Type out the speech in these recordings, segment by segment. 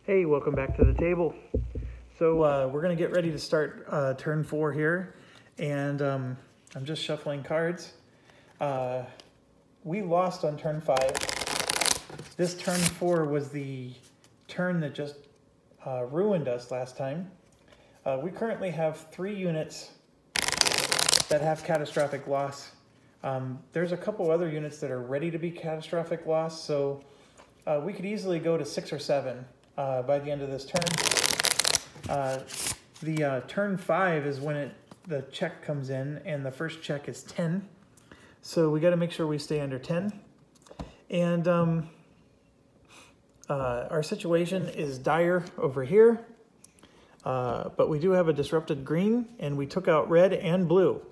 Hey, welcome back to the table. So we're going to get ready to start turn 4 here, and I'm just shuffling cards. We lost on turn 5. This turn 4 was the turn that just ruined us last time. We currently have 3 units that have catastrophic loss. There's a couple other units that are ready to be catastrophic loss, so we could easily go to 6 or 7 by the end of this turn. The turn 5 is when the check comes in, and the first check is 10. So we got to make sure we stay under 10. And our situation is dire over here, but we do have a disrupted green, and we took out red and blue.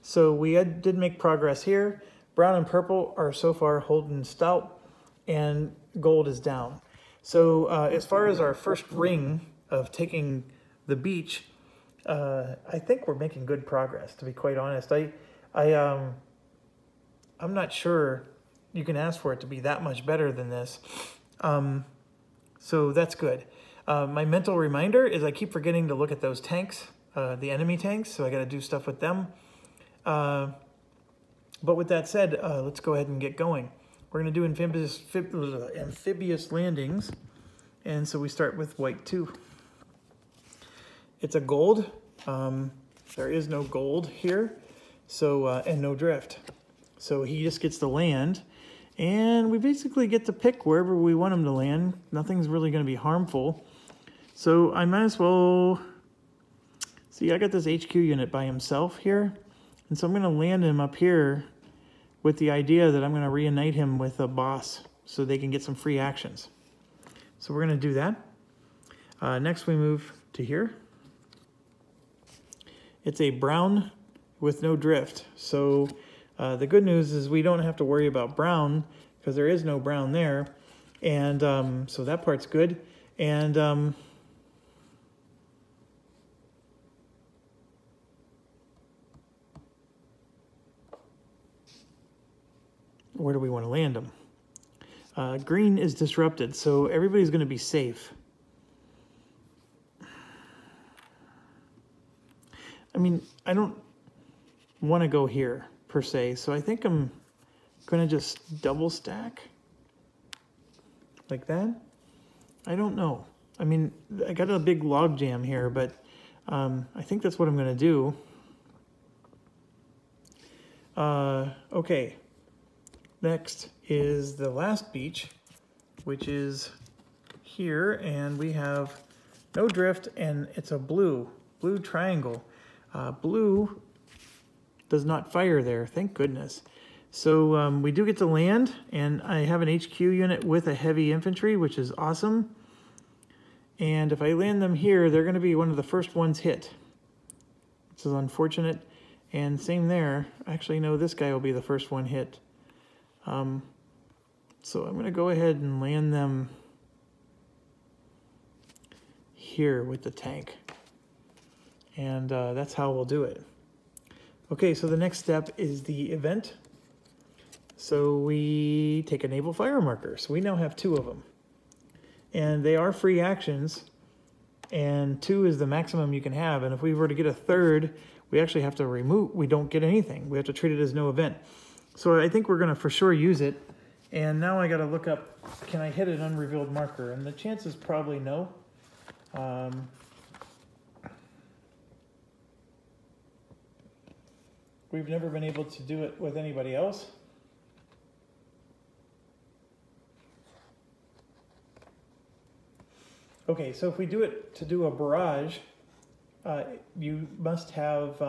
So we did make progress here. Brown and purple are so far holding stout, and gold is down. So as far as our first ring of taking the beach, I think we're making good progress, to be quite honest. I'm not sure you can ask for it to be that much better than this. So that's good. My mental reminder is I keep forgetting to look at those tanks, the enemy tanks, so I got to do stuff with them. But with that said, let's go ahead and get going. We're going to do amphibious landings, and so we start with white 2. It's a gold. There is no gold here, so and no drift. So he just gets to land, and we basically get to pick wherever we want him to land. Nothing's really going to be harmful. So I might as well... See, I got this HQ unit by himself here, and so I'm going to land him up here with the idea that I'm going to reunite him with a boss so they can get some free actions. So we're going to do that. Next we move to here. It's a brown with no drift. So the good news is we don't have to worry about brown because there is no brown there. And so that part's good. And where do we want to land them? Green is disrupted, so everybody's going to be safe. I mean, I don't want to go here, per se, so I think I'm going to just double stack like that. I don't know. I mean, I got a big log jam here, but I think that's what I'm going to do. Okay. Next is the last beach, which is here, and we have no drift, and it's a blue triangle. Blue does not fire there, thank goodness. So we do get to land, and I have an HQ unit with a heavy infantry, which is awesome. And if I land them here, they're going to be one of the first ones hit, which is unfortunate. And same there. Actually, no, this guy will be the first one hit. So I'm going to go ahead and land them here with the tank. And that's how we'll do it. Okay, so the next step is the event. So we take a naval fire marker. So we now have 2 of them. And they are free actions. And 2 is the maximum you can have. And if we were to get a 3rd, we actually have to remove, we don't get anything. We have to treat it as no event. So I think we're going to for sure use it. And now I got to look up, can I hit an unrevealed marker? And the chance is probably no. We've never been able to do it with anybody else. Okay, so if we do it to do a barrage, you must have,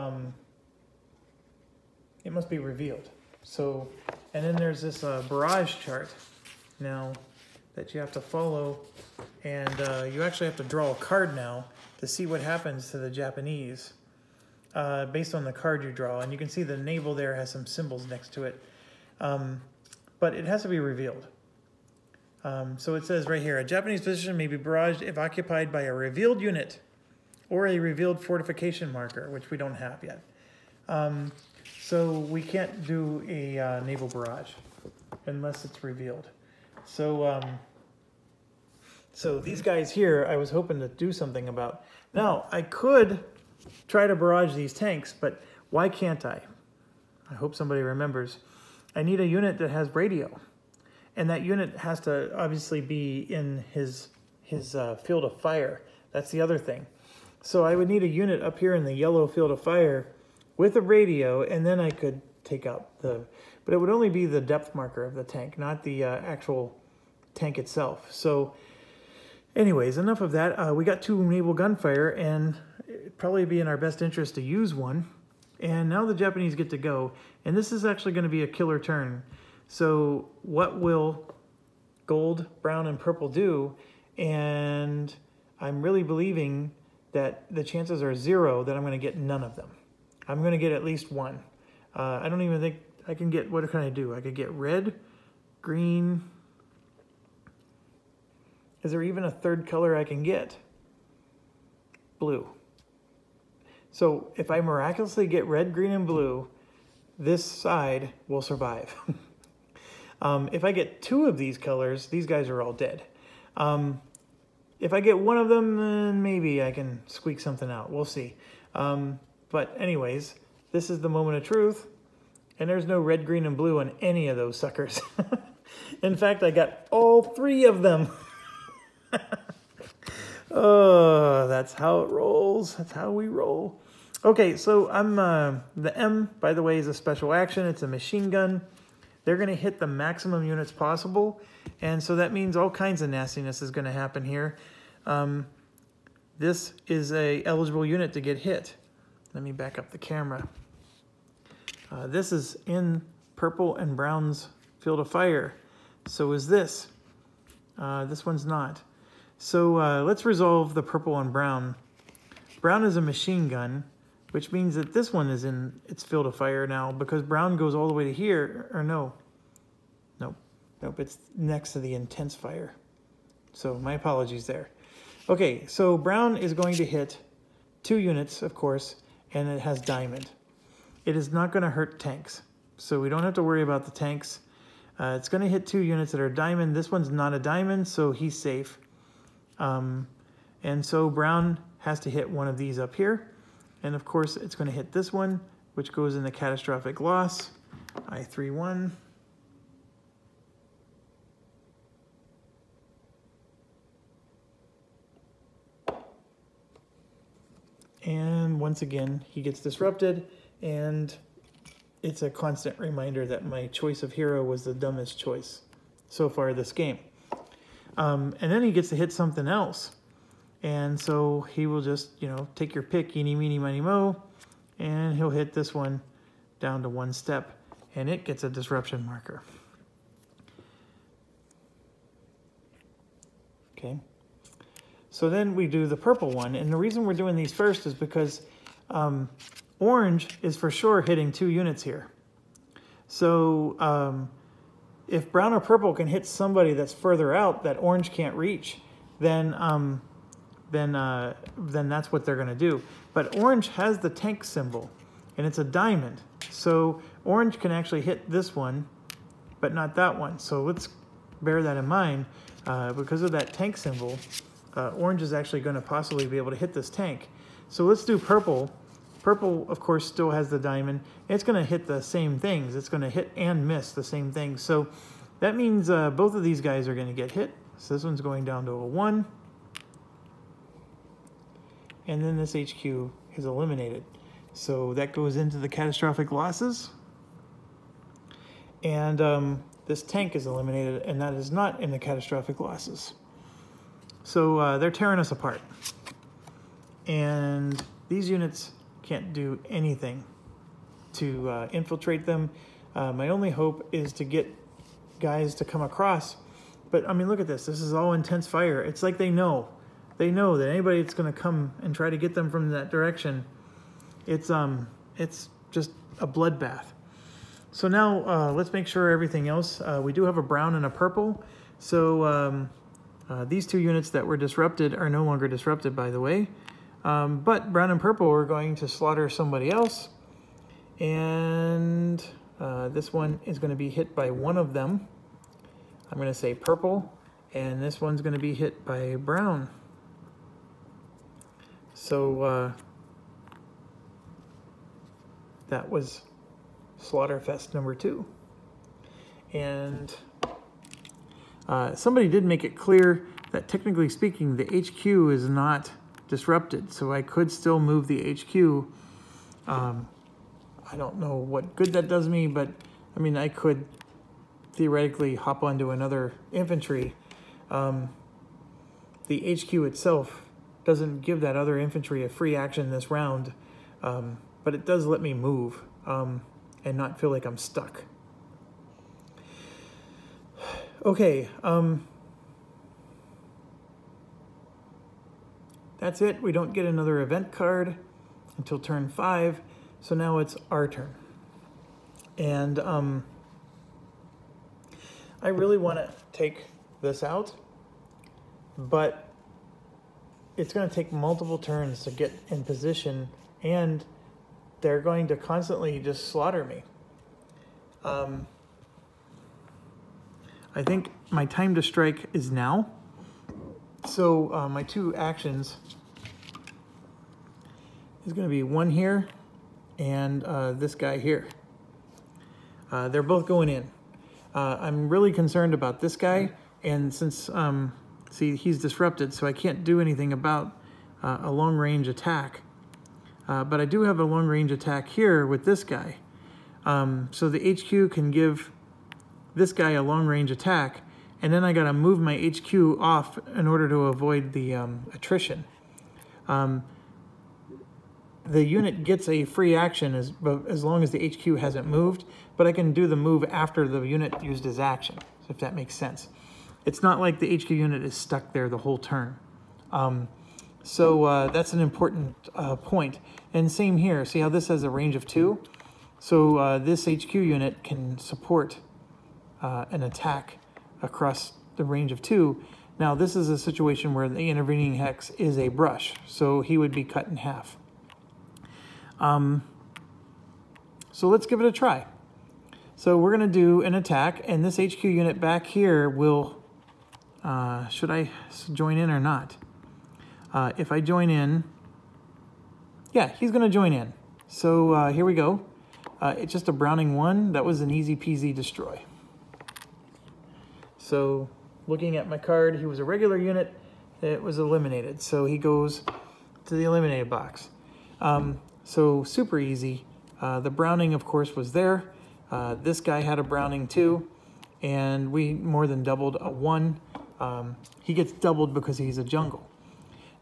it must be revealed. So, and then there's this barrage chart now that you have to follow, and you actually have to draw a card now to see what happens to the Japanese based on the card you draw. And you can see the naval there has some symbols next to it, but it has to be revealed. So it says right here, a Japanese position may be barraged if occupied by a revealed unit or a revealed fortification marker, which we don't have yet. So we can't do a naval barrage unless it's revealed. So So these guys here, I was hoping to do something about. Now, I could try to barrage these tanks, but why can't I? I hope somebody remembers. I need a unit that has radio. And that unit has to obviously be in his field of fire. That's the other thing. So I would need a unit up here in the yellow field of fire with a radio, and then I could take out the... But it would only be the depth marker of the tank, not the actual tank itself. So anyways, enough of that. We got 2 naval gunfire, and it'd probably be in our best interest to use one. And now the Japanese get to go. And this is actually going to be a killer turn. So what will gold, brown, and purple do? And I'm really believing that the chances are 0 that I'm going to get none of them. I'm going to get at least 1. I don't even think I can get, what can I do? I could get red, green. Is there even a third color I can get? Blue. So if I miraculously get red, green, and blue, this side will survive. If I get 2 of these colors, these guys are all dead. If I get 1 of them, then maybe I can squeak something out. We'll see. But anyways, this is the moment of truth. And there's no red, green, and blue on any of those suckers. In fact, I got all 3 of them. Oh, that's how it rolls. That's how we roll. Okay, so the M, by the way, is a special action. It's a machine gun. They're going to hit the maximum units possible. And so that means all kinds of nastiness is going to happen here. This is a eligible unit to get hit. Let me back up the camera. This is in purple and brown's field of fire. So is this. This one's not. So let's resolve the purple and brown. Brown is a machine gun, which means that this one is in its field of fire now because brown goes all the way to here, or no. Nope, it's next to the intense fire. So my apologies there. Okay, so brown is going to hit 2 units, of course, and it has diamond. It is not going to hurt tanks, so we don't have to worry about the tanks. It's going to hit 2 units that are diamond. This one's not a diamond, so he's safe. And so brown has to hit one of these up here. And of course, it's going to hit this one, which goes in the catastrophic loss, I-3-1. And once again, he gets disrupted, and it's a constant reminder that my choice of hero was the dumbest choice so far this game. And then he gets to hit something else. And so he will just, take your pick, eeny, meeny, miny, mo, and he'll hit this one down to 1 step, and it gets a disruption marker. Okay. So then we do the purple one, and the reason we're doing these first is because orange is for sure hitting 2 units here. So if brown or purple can hit somebody that's further out that orange can't reach, then that's what they're going to do. But orange has the tank symbol, and it's a diamond. So orange can actually hit this one, but not that one. So let's bear that in mind. Because of that tank symbol, orange is actually going to possibly be able to hit this tank. So let's do purple. Purple, of course, still has the diamond. It's going to hit the same things. It's going to hit and miss the same things. So that means both of these guys are going to get hit. So this one's going down to a 1. And then this HQ is eliminated. So that goes into the catastrophic losses. And this tank is eliminated, and that is not in the catastrophic losses. So they're tearing us apart. And these units can't do anything to infiltrate them. My only hope is to get guys to come across. But I mean, look at this. This is all intense fire. It's like they know. They know that anybody that's going to come and try to get them from that direction, it's just a bloodbath. So now let's make sure everything else. We do have a brown and a purple. So these 2 units that were disrupted are no longer disrupted, by the way. But brown and purple are going to slaughter somebody else. And this one is going to be hit by one of them. I'm going to say purple. And this one's going to be hit by brown. So that was Slaughterfest number 2. And somebody did make it clear that technically speaking, the HQ is not disrupted. So I could still move the HQ. I don't know what good that does me, but I mean, I could theoretically hop onto another infantry. The HQ itself doesn't give that other infantry a free action this round, but it does let me move and not feel like I'm stuck. Okay, that's it. We don't get another event card until turn 5, so now it's our turn. And I really want to take this out, but it's going to take multiple turns to get in position, and they're going to constantly just slaughter me. I think my time to strike is now. So my 2 actions is going to be one here and this guy here. They're both going in. I'm really concerned about this guy, and since, see, he's disrupted, so I can't do anything about a long-range attack. But I do have a long-range attack here with this guy. So the HQ can give this guy a long-range attack, and then I gotta move my HQ off in order to avoid the attrition. The unit gets a free action as long as the HQ hasn't moved, but I can do the move after the unit used his action, if that makes sense. It's not like the HQ unit is stuck there the whole turn. So that's an important point. And same here, see how this has a range of 2? So this HQ unit can support an attack across the range of 2. Now this is a situation where the intervening hex is a brush, so he would be cut in half. So let's give it a try. So we're going to do an attack, and this HQ unit back here will, should I join in or not? If I join in, yeah, he's going to join in. So here we go. It's just a Browning 1. That was an easy peasy destroy. So looking at my card, he was a regular unit. It was eliminated. So he goes to the eliminated box. So super easy. The Browning, of course, was there. This guy had a Browning too, and we more than doubled a 1. He gets doubled because he's a jungle.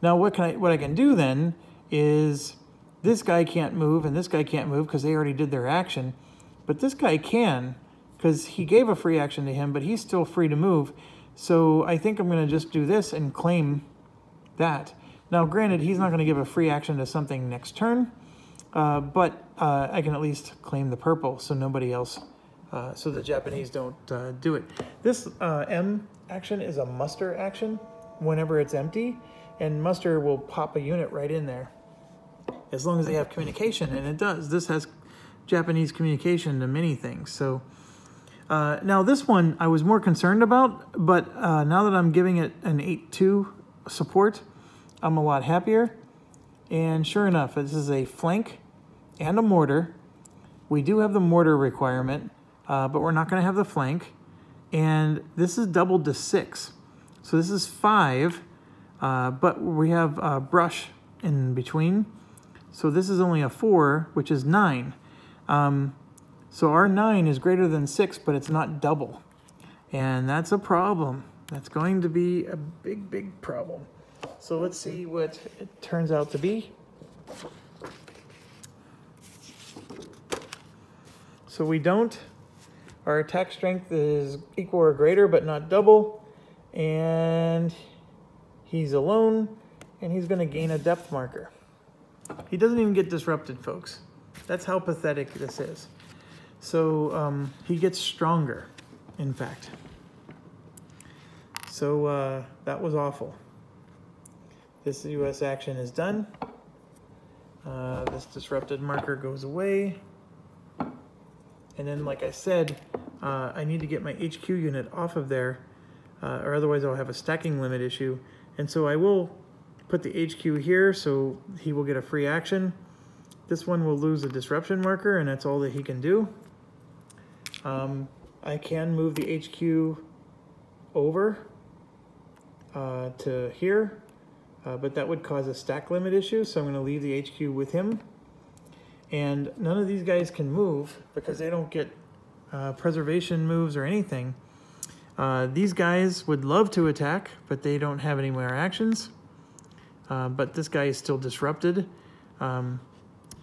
Now what I can do then is this guy can't move and this guy can't move because they already did their action, but this guy can because he gave a free action to him, but he's still free to move. So I think I'm going to just do this and claim that. Now granted, he's not going to give a free action to something next turn, but I can at least claim the purple so nobody else, so the Japanese don't do it. This M action is a muster action whenever it's empty, and muster will pop a unit right in there as long as they have communication, and it does. This has Japanese communication to many things. So now this one I was more concerned about, but now that I'm giving it an 8-2 support, I'm a lot happier. And sure enough, this is a flank and a mortar. We do have the mortar requirement, but we're not going to have the flank. And this is doubled to 6. So this is 5, but we have a brush in between. So this is only a 4, which is 9. So our 9 is greater than 6, but it's not double. And that's a problem. That's going to be a big, big problem. So let's see what it turns out to be. So we don't. Our attack strength is equal or greater, but not double. And he's alone, and he's going to gain a depth marker. He doesn't even get disrupted, folks. That's how pathetic this is. So he gets stronger, in fact. So that was awful. This US action is done. This disrupted marker goes away. And then, like I said, I need to get my HQ unit off of there or otherwise I'll have a stacking limit issue. And so I will put the HQ here so he will get a free action. This one will lose a disruption marker, and that's all that he can do. I can move the HQ over to here, but that would cause a stack limit issue, so I'm going to leave the HQ with him. And none of these guys can move because they don't get preservation moves or anything. These guys would love to attack, but they don't have any more actions. But this guy is still disrupted.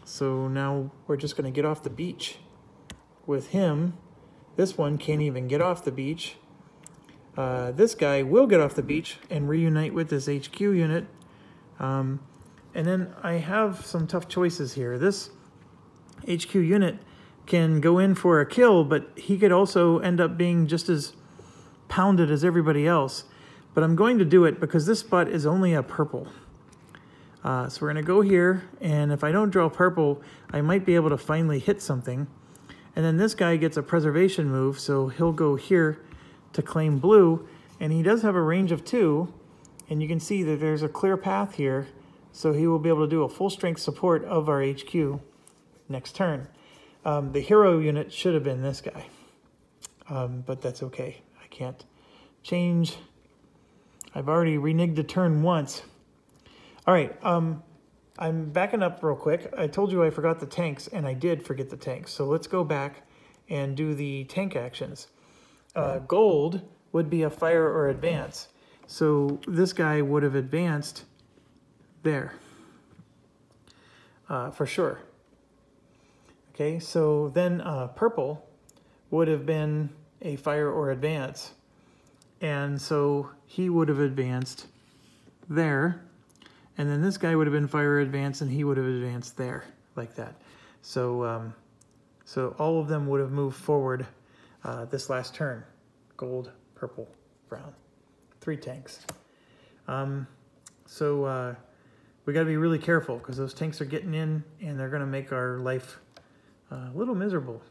So now we're just going to get off the beach with him. This one can't even get off the beach. This guy will get off the beach and reunite with this HQ unit. And then I have some tough choices here. This HQ unit can go in for a kill, but he could also end up being just as pounded as everybody else. But I'm going to do it because this spot is only a purple. So we're going to go here, and if I don't draw purple, I might be able to finally hit something. And then this guy gets a preservation move, so he'll go here to claim blue, and he does have a range of 2, and you can see that there's a clear path here, so he will be able to do a full strength support of our HQ next turn. The hero unit should have been this guy, but that's okay. I can't change. I've already reneged a turn once. All right, I'm backing up real quick. I told you I forgot the tanks, and I did forget the tanks. So let's go back and do the tank actions. Gold would be a fire or advance. So this guy would have advanced there, for sure. Okay, so then purple would have been a fire or advance. And so he would have advanced there. And then this guy would have been fire advance, and he would have advanced there, like that. So, so all of them would have moved forward this last turn. Gold, purple, brown. 3 tanks. So we got to be really careful because those tanks are getting in, and they're going to make our life a little miserable.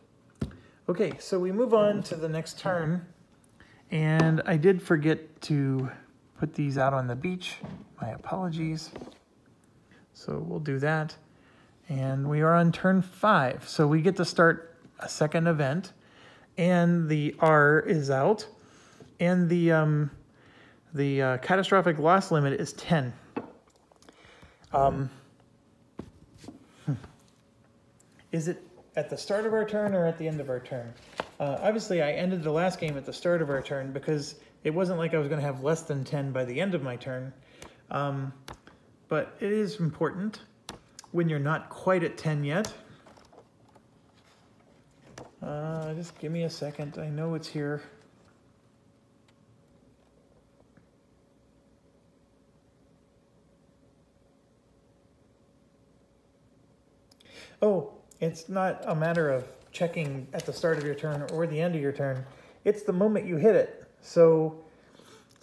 Okay, so we move on to the next turn. And I did forget to put these out on the beach. My apologies. So we'll do that. And we are on turn 5. So we get to start a second event. And the R is out. And the catastrophic loss limit is 10. Is it at the start of our turn or at the end of our turn? Obviously, I ended the last game at the start of our turn because it wasn't like I was going to have less than 10 by the end of my turn. But it is important when you're not quite at 10 yet. Just give me a second. I know it's here. Oh, it's not a matter of checking at the start of your turn or the end of your turn. It's the moment you hit it. So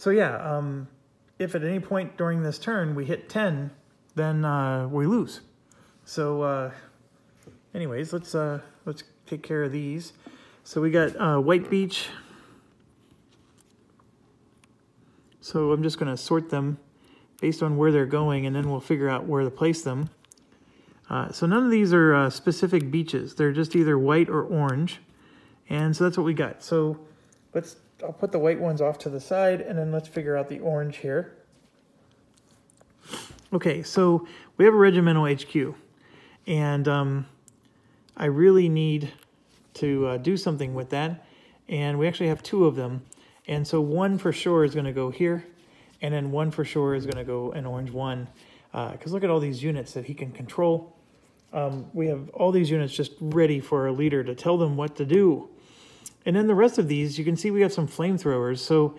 yeah, if at any point during this turn we hit 10, then we lose. So anyways, let's take care of these. So we got White Beach. So I'm just going to sort them based on where they're going, and then we'll figure out where to place them. So none of these are specific beaches. They're just either white or orange. And so that's what we got. So I'll put the white ones off to the side, and then let's figure out the orange here. Okay, so we have a regimental HQ. And I really need to do something with that. And we actually have 2 of them. And so one for sure is going to go here. And then one for sure is going to go an orange 1. Because look at all these units that he can control. We have all these units just ready for our leader to tell them what to do. And then the rest of these, you can see we have some flamethrowers. So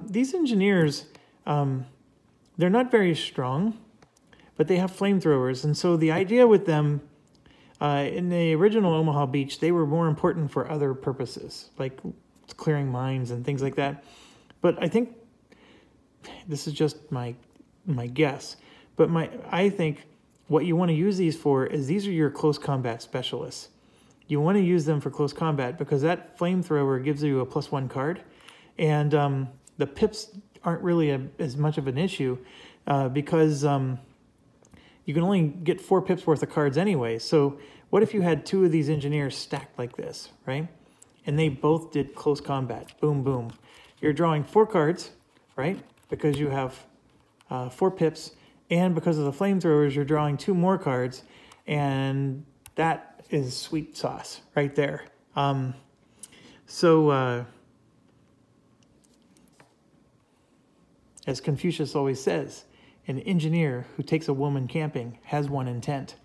these engineers, they're not very strong, but they have flamethrowers. And so the idea with them, in the original Omaha Beach, they were more important for other purposes, like clearing mines and things like that. But I think, this is just my guess, but I think what you want to use these for is these are your close combat specialists. You want to use them for close combat because that flamethrower gives you a +1 card. And the pips aren't really as much of an issue because you can only get 4 pips worth of cards anyway. So what if you had 2 of these engineers stacked like this, right? And they both did close combat. Boom, boom. You're drawing 4 cards, right? Because you have 4 pips. And because of the flamethrowers, you're drawing 2 more cards. And that is sweet sauce right there. As Confucius always says, an engineer who takes a woman camping has one intent.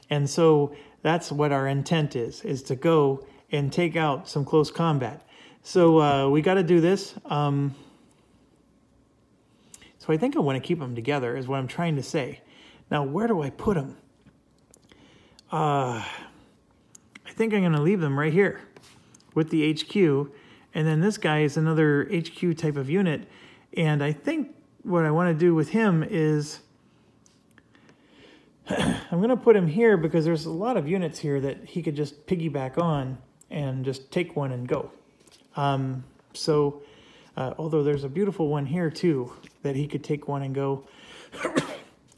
And so that's what our intent is to go and take out some close combat. So we got to do this. So I think I want to keep them together is what I'm trying to say. Now, where do I put them? I think I'm going to leave them right here with the HQ. And then this guy is another HQ type of unit. And I think what I want to do with him is I'm going to put him here because there's a lot of units here that he could just piggyback on and just take one and go. Although there's a beautiful one here too that he could take one and go.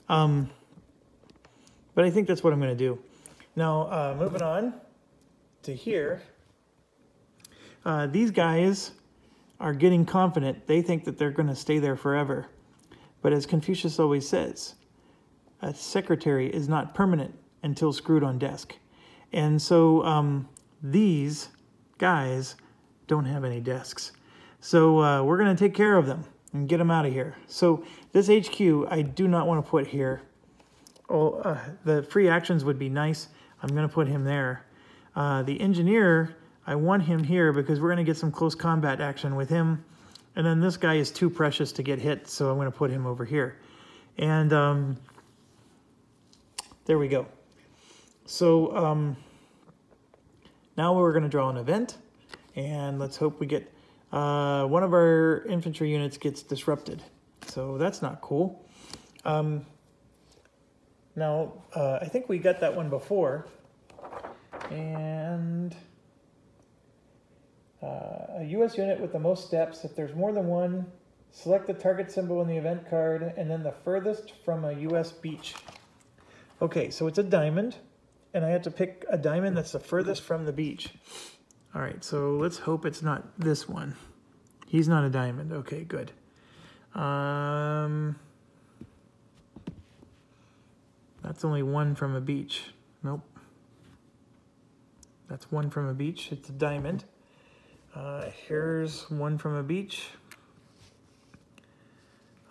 But I think that's what I'm going to do. Now, moving on to here. These guys are getting confident. They think that they're going to stay there forever. But as Confucius always says, a secretary is not permanent until screwed on desk. And so these guys don't have any desks. So we're going to take care of them and get them out of here. So this HQ, I do not want to put here. Oh, the free actions would be nice. I'm going to put him there. The engineer, I want him here because we're going to get some close combat action with him. And then this guy is too precious to get hit, so I'm going to put him over here. And there we go. So now we're going to draw an event. And let's hope we get one of our infantry units gets disrupted. So that's not cool. Now, I think we got that one before. And a U.S. unit with the most steps. If there's more than one, select the target symbol in the event card and then the furthest from a U.S. beach. Okay, so it's a diamond. And I have to pick a diamond that's the furthest from the beach. All right, so let's hope it's not this one. He's not a diamond. Okay, good. That's only one from a beach. Nope. That's one from a beach. It's a diamond. Here's one from a beach.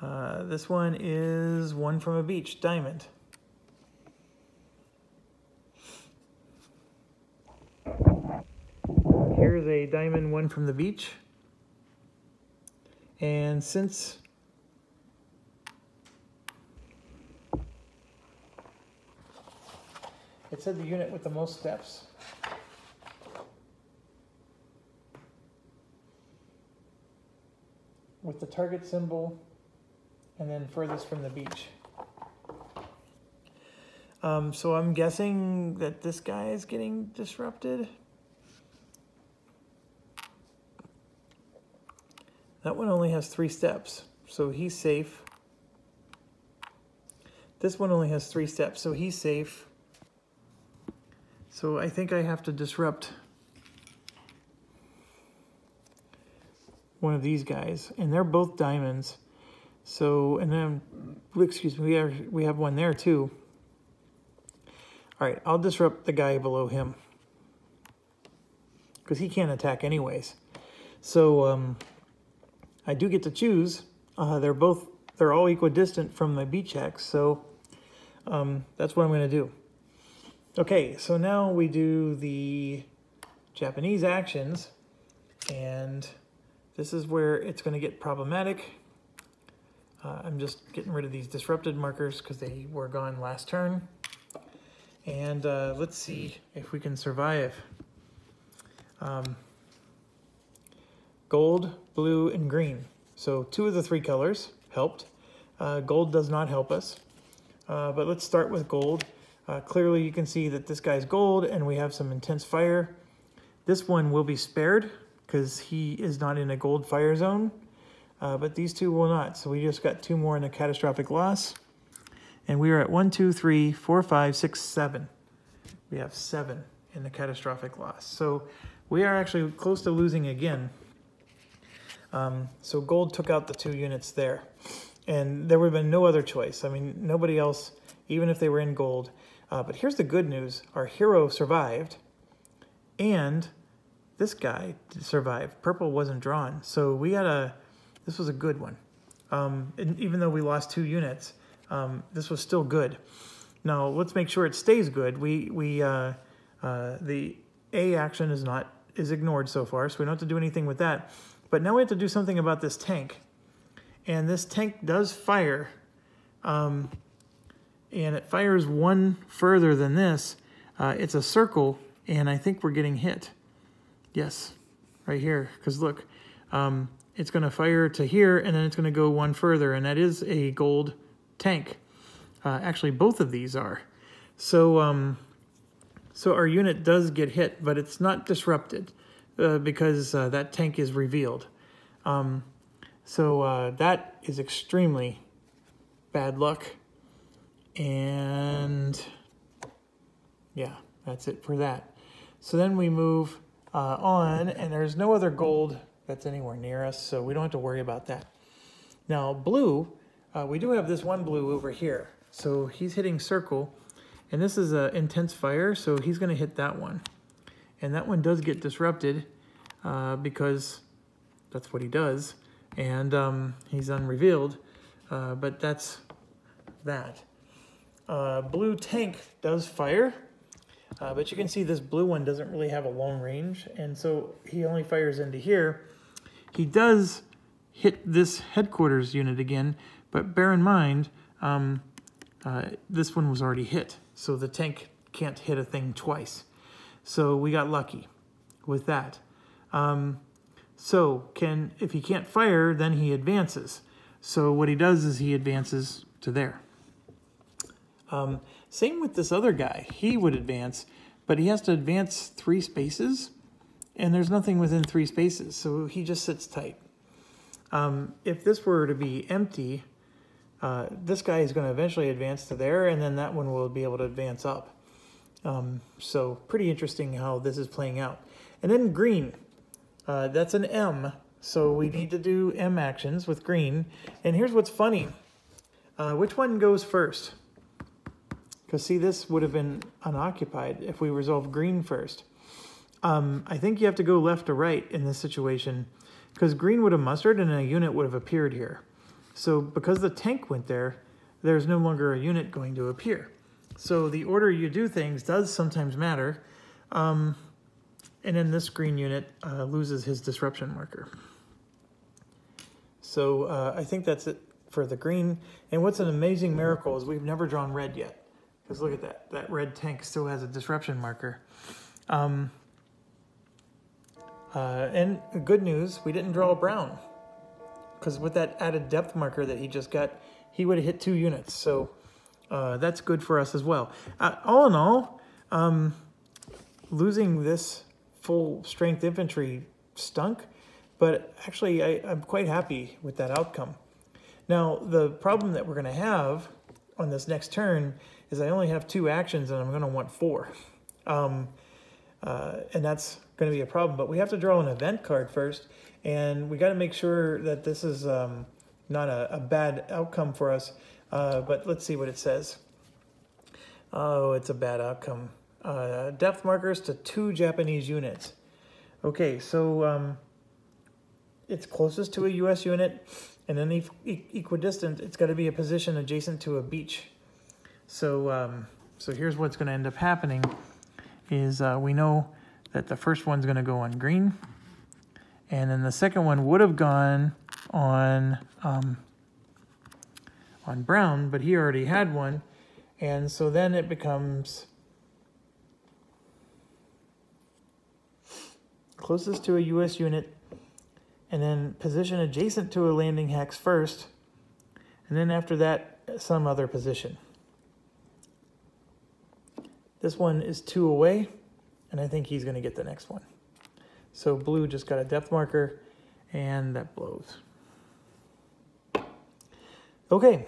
This one is one from a beach, diamond. Here's a diamond, one from the beach. And since it said the unit with the most steps, with the target symbol and then furthest from the beach. So I'm guessing that this guy is getting disrupted. That one only has 3 steps, so he's safe. This one only has 3 steps, so he's safe. So I think I have to disrupt one of these guys, and they're both diamonds. So, and then, excuse me, we have one there too. All right, I'll disrupt the guy below him because he can't attack anyways. So I do get to choose. They're all equidistant from my beach X, so that's what I'm going to do. Okay, so now we do the Japanese actions, and this is where it's going to get problematic. I'm just getting rid of these disrupted markers because they were gone last turn. And let's see if we can survive. Gold, blue, and green. So 2 of the 3 colors helped. Gold does not help us. But let's start with gold. Clearly you can see that this guy's gold and we have some intense fire. This one will be spared because he is not in a gold fire zone. but these two will not. So we just got 2 more in a catastrophic loss. And we are at 1, 2, 3, 4, 5, 6, 7. We have 7 in the catastrophic loss. So we are actually close to losing again. So gold took out the 2 units there. And there would have been no other choice. I mean, nobody else, even if they were in gold. But here's the good news. Our hero survived. And this guy survived. Purple wasn't drawn. So we got this was a good one. And even though we lost 2 units, this was still good. Now, let's make sure it stays good. The A action is ignored so far, so we don't have to do anything with that. But now we have to do something about this tank. And this tank does fire. And it fires 1 further than this. It's a circle, and I think we're getting hit. Yes, right here. Because look, it's going to fire to here, and then it's going to go 1 further, and that is a gold tank. Actually, both of these are. So, so our unit does get hit, but it's not disrupted because that tank is revealed. So that is extremely bad luck. And yeah, that's it for that. So then we move on, and there's no other gold that's anywhere near us, so we don't have to worry about that. Now, blue, we do have this one blue over here. So he's hitting circle, and this is an intense fire, so he's going to hit that one. And that one does get disrupted because that's what he does. And he's unrevealed, but that's that. Blue tank does fire, but you can see this blue one doesn't really have a long range, and so he only fires into here. He does hit this headquarters unit again, but bear in mind, this one was already hit, so the tank can't hit a thing twice. So we got lucky with that. So if he can't fire, then he advances. So what he does is he advances to there. Same with this other guy. He would advance, but he has to advance 3 spaces, and there's nothing within 3 spaces, so he just sits tight. If this were to be empty, this guy is going to eventually advance to there, and then that one will be able to advance up. So pretty interesting how this is playing out. And then green, that's an M, so we need to do M actions with green. And here's what's funny. Which one goes first? Because see, this would have been unoccupied if we resolve green first. I think you have to go left to right in this situation, because green would have mustered and a unit would have appeared here. So because the tank went there, there's no longer a unit going to appear. So the order you do things does sometimes matter. And then this green unit loses his disruption marker. So I think that's it for the green. And what's an amazing miracle is we've never drawn red yet. Because look at that. That red tank still has a disruption marker. And good news, we didn't draw a brown. Because with that added depth marker that he just got, he would have hit 2 units. So that's good for us as well. All in all, losing this full strength infantry stunk. But actually, I'm quite happy with that outcome. Now, the problem that we're going to have on this next turn is I only have 2 actions and I'm going to want 4. And that's going to be a problem. But we have to draw an event card first. And we got to make sure that this is not a bad outcome for us. But let's see what it says. Oh, it's a bad outcome. Depth markers to 2 Japanese units. Okay, so it's closest to a U.S. unit. And then equidistant, it's got to be a position adjacent to a beach. So, so here's what's going to end up happening is we know that the first one's going to go on green. And then the second one would have gone on brown, but he already had one. And so then it becomes closest to a U.S. unit, and then position adjacent to a landing hex first, and then after that, some other position. This one is 2 away, and I think he's going to get the next one. So blue just got a depth marker, and that blows. Okay,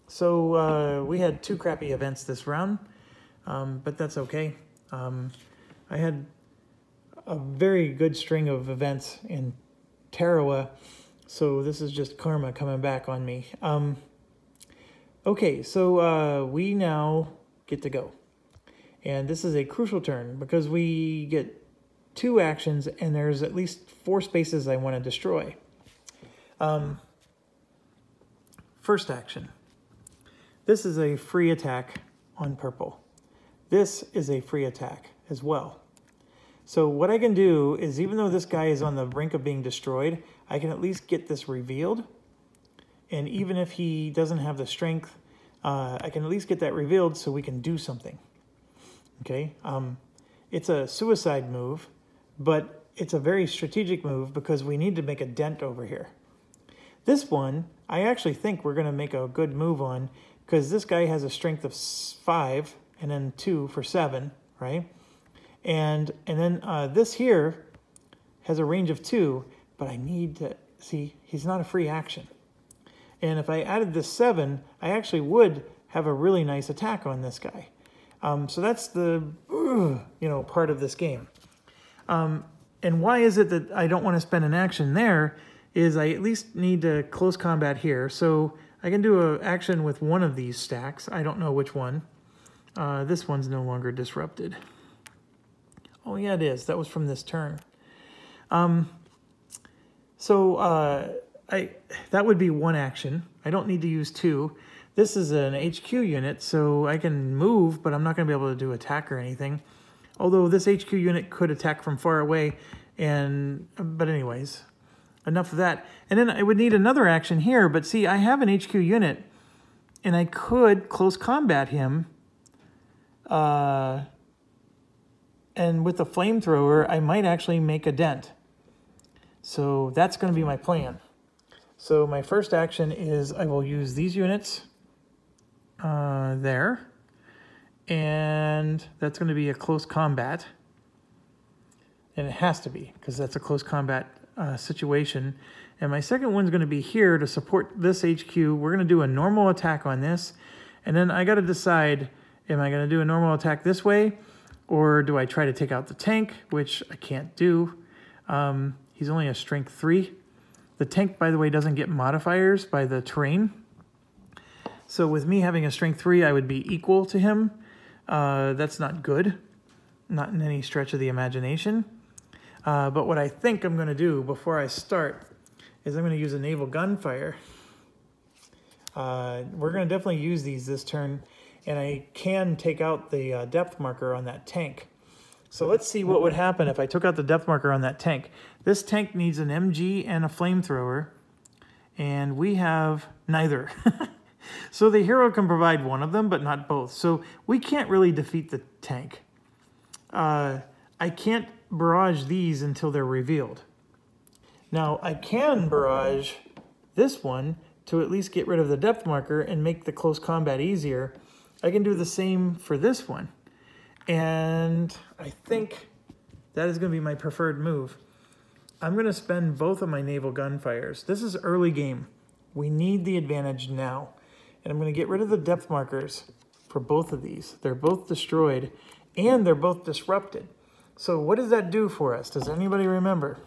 so we had 2 crappy events this round, but that's okay. I had a very good string of events in Tarawa, so this is just karma coming back on me. Okay, so we now get to go. And this is a crucial turn because we get 2 actions and there's at least 4 spaces I want to destroy. First action. This is a free attack on purple. This is a free attack as well. So what I can do is, even though this guy is on the brink of being destroyed, I can at least get this revealed. And even if he doesn't have the strength, I can at least get that revealed so we can do something. Okay, it's a suicide move, but it's a very strategic move because we need to make a dent over here. This one, I actually think we're going to make a good move on because this guy has a strength of 5 and then 2 for 7, right? And then this here has a range of 2, but I need to see he's not a free action. And if I added this 7, I actually would have a really nice attack on this guy. So that's the part of this game. And why is it that I don't want to spend an action there is I at least need to close combat here. So I can do an action with one of these stacks. I don't know which one. This one's no longer disrupted. Oh yeah, it is. That was from this turn. That would be one action. I don't need to use 2. This is an HQ unit, so I can move, but I'm not going to be able to do attack or anything. Although this HQ unit could attack from far away, but anyways, enough of that. And then I would need another action here, but see, I have an HQ unit, and I could close combat him. And with the flamethrower, I might actually make a dent. So that's going to be my plan. So my first action is I will use these units there. And that's going to be a close combat. And it has to be, because that's a close combat situation. And my second one's going to be here to support this HQ. We're going to do a normal attack on this. And then I got to decide, am I going to do a normal attack this way? Or do I try to take out the tank, which I can't do. He's only a strength 3. The tank, by the way, doesn't get modifiers by the terrain. So with me having a strength 3, I would be equal to him. That's not good. Not in any stretch of the imagination. But what I think I'm going to do before I start is I'm going to use a naval gunfire. We're going to definitely use these this turn. And I can take out the depth marker on that tank. So let's see what would happen if I took out the depth marker on that tank. This tank needs an MG and a flamethrower, and we have neither. So the hero can provide one of them, but not both. So we can't really defeat the tank. I can't barrage these until they're revealed. Now, I can barrage this one to at least get rid of the depth marker and make the close combat easier. I can do the same for this one. And I think that is going to be my preferred move. I'm going to spend both of my naval gunfires. This is early game. We need the advantage now. And I'm going to get rid of the depth markers for both of these. They're both destroyed and they're both disrupted. So what does that do for us? Does anybody remember?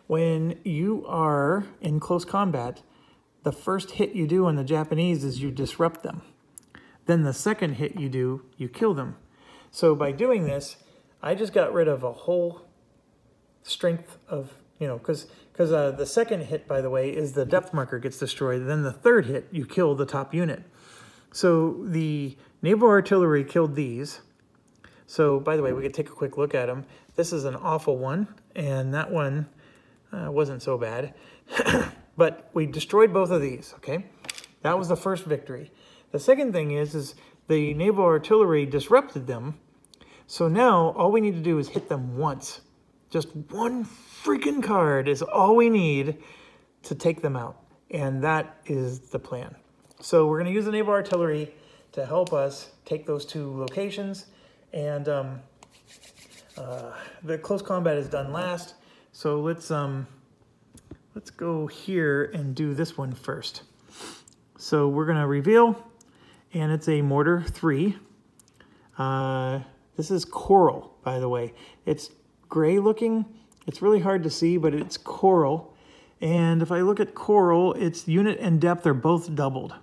When you are in close combat, the first hit you do on the Japanese is you disrupt them. Then the second hit you do, you kill them. So by doing this, I just got rid of a whole strength of, because the second hit, by the way, is the depth marker gets destroyed. Then the third hit, you kill the top unit. So the naval artillery killed these. So, by the way, we could take a quick look at them. This is an awful one, and that one wasn't so bad. But we destroyed both of these, okay? That was the first victory. The second thing is the naval artillery disrupted them. So now all we need to do is hit them once. Just one freaking card is all we need to take them out. And that is the plan. So we're going to use the naval artillery to help us take those 2 locations. And the close combat is done last. So let's go here and do this one first. So we're going to reveal, and it's a mortar 3. This is coral, by the way. It's gray looking. It's really hard to see, but it's coral. And if I look at coral, its unit and depth are both doubled.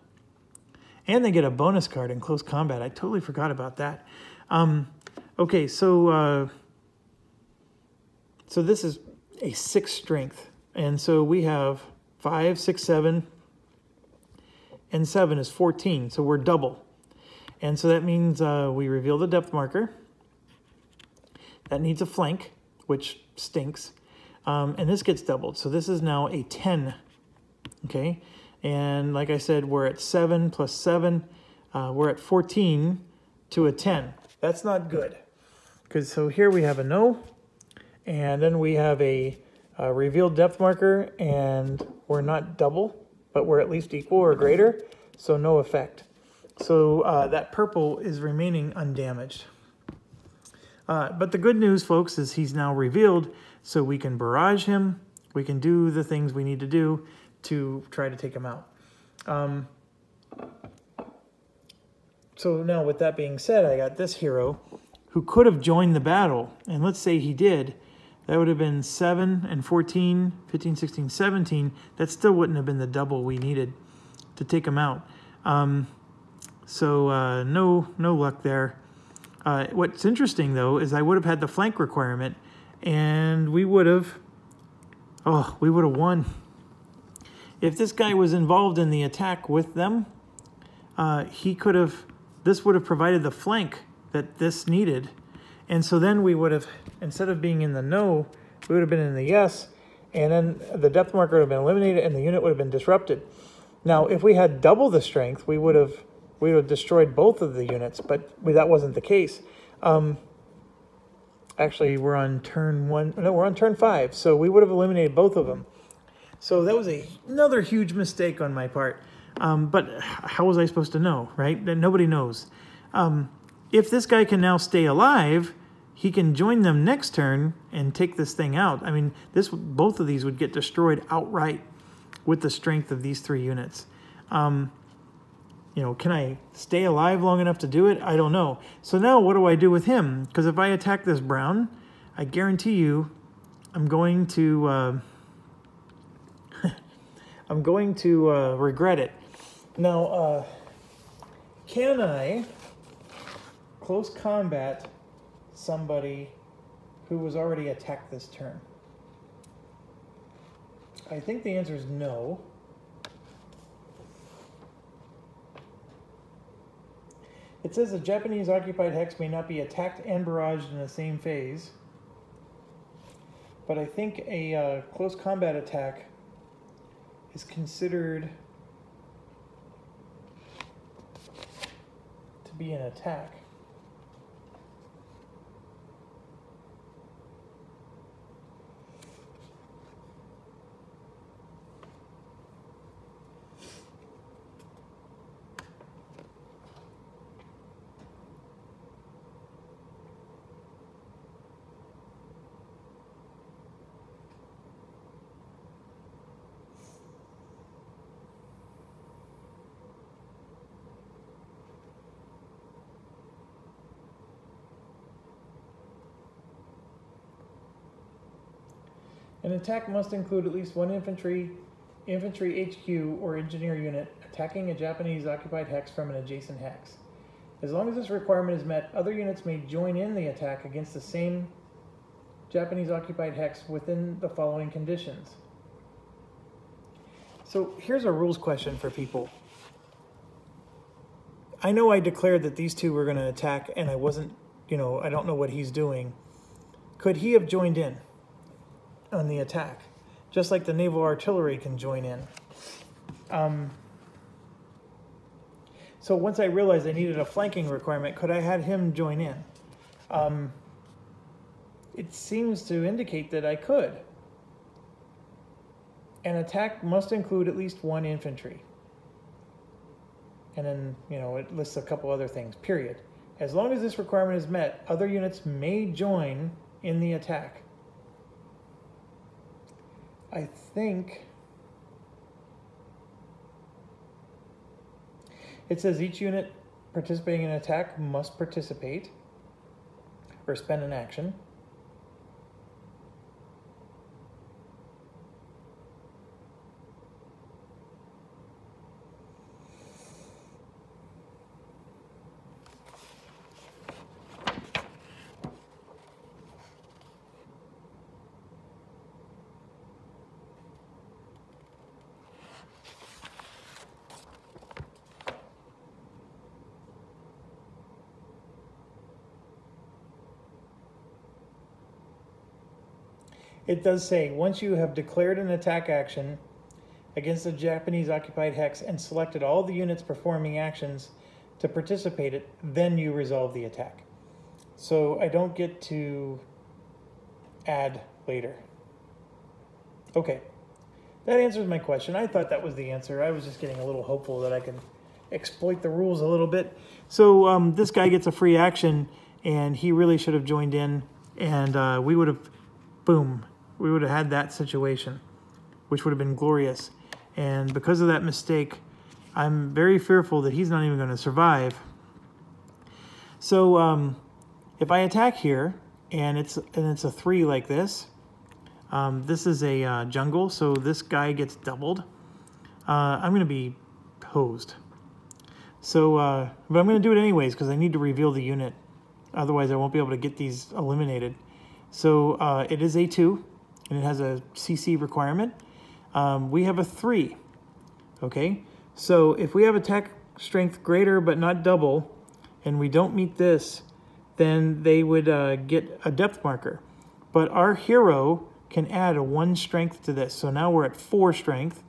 And they get a bonus card in close combat. I totally forgot about that. Okay, so this is a 6 strength. And so we have 5, 6, 7, and 7 is 14. So we're double. And so that means we reveal the depth marker. That needs a flank, which stinks. And this gets doubled. So this is now a 10. Okay. And like I said, we're at 7 plus 7. We're at 14 to a 10. That's not good. Because so here we have a no. And then we have a revealed depth marker. And we're not double, but we're at least equal or greater. So no effect. So that purple is remaining undamaged. But the good news, folks, is he's now revealed, so we can barrage him. We can do the things we need to do to try to take him out. So now with that being said, I got this hero who could have joined the battle. And let's say he did. That would have been 7 and 14, 15, 16, 17. That still wouldn't have been the double we needed to take him out. So no luck there. What's interesting, though, is I would have had the flank requirement, and we would have won. If this guy was involved in the attack with them, this would have provided the flank that this needed. And so then we would have, instead of being in the no, we would have been in the yes, and then the depth marker would have been eliminated, and the unit would have been disrupted. Now, if we had double the strength, we would have destroyed both of the units, but that wasn't the case. Actually, we're on turn 1. No, we're on turn 5, so we would have eliminated both of them. So that was another huge mistake on my part. But how was I supposed to know, right? Nobody knows. If this guy can now stay alive, he can join them next turn and take this thing out. I mean, both of these would get destroyed outright with the strength of these 3 units. You know, can I stay alive long enough to do it? I don't know. So now what do I do with him? Because if I attack this brown, I guarantee you I'm going to regret it. Now, can I close combat somebody who was already attacked this turn? I think the answer is no. It says a Japanese occupied hex may not be attacked and barraged in the same phase. But I think a close combat attack is considered to be an attack. An attack must include at least one infantry HQ or engineer unit attacking a Japanese occupied hex from an adjacent hex. As long as this requirement is met, other units may join in the attack against the same Japanese occupied hex within the following conditions. So here's a rules question for people. I know I declared that these two were going to attack, and I wasn't, I don't know what he's doing. Could he have joined in on the attack? Just like the naval artillery can join in. So once I realized I needed a flanking requirement, could I have him join in? It seems to indicate that I could. An attack must include at least one infantry. And then, it lists a couple other things, period. As long as this requirement is met, other units may join in the attack. I think It says each unit participating in an attack must participate or spend an action. It does say, once you have declared an attack action against the Japanese occupied hex and selected all the units performing actions to participate in, then you resolve the attack. So I don't get to add later. Okay, that answers my question. I thought that was the answer. I was just getting a little hopeful that I can exploit the rules a little bit. So this guy gets a free action, and he really should have joined in, and we would have, boom, we would have had that situation, which would have been glorious. And because of that mistake, I'm very fearful that he's not even going to survive. So if I attack here, and it's a 3 like this, this is a jungle, so this guy gets doubled. I'm going to be hosed. So, but I'm going to do it anyways because I need to reveal the unit. Otherwise, I won't be able to get these eliminated. So it is a 2, and it has a CC requirement. We have a 3. Okay, so if we have attack strength greater but not double, and we don't meet this, then they would get a depth marker. But our hero can add a 1 strength to this. So now we're at 4 strength,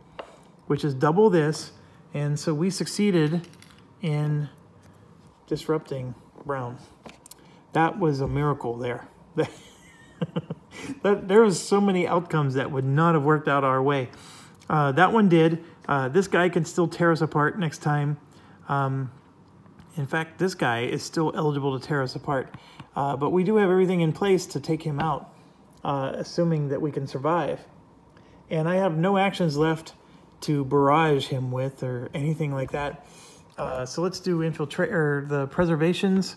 which is double this. And so we succeeded in disrupting Brown. That was a miracle there. There was so many outcomes that would not have worked out our way. That one did. This guy can still tear us apart next time. In fact, this guy is still eligible to tear us apart. But we do have everything in place to take him out, assuming that we can survive. And I have no actions left to barrage him with or anything like that. So let's do infiltrate or the preservations.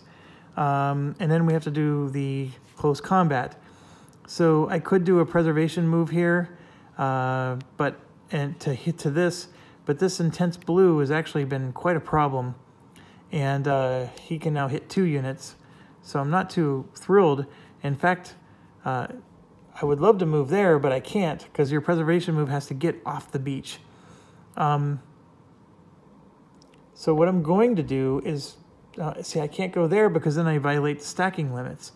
And then we have to do the close combat. So I could do a preservation move here, and to hit to this, but this intense blue has actually been quite a problem. And he can now hit 2 units. So I'm not too thrilled. In fact, I would love to move there, but I can't because your preservation move has to get off the beach. So what I'm going to do is, see, I can't go there because then I violate the stacking limits.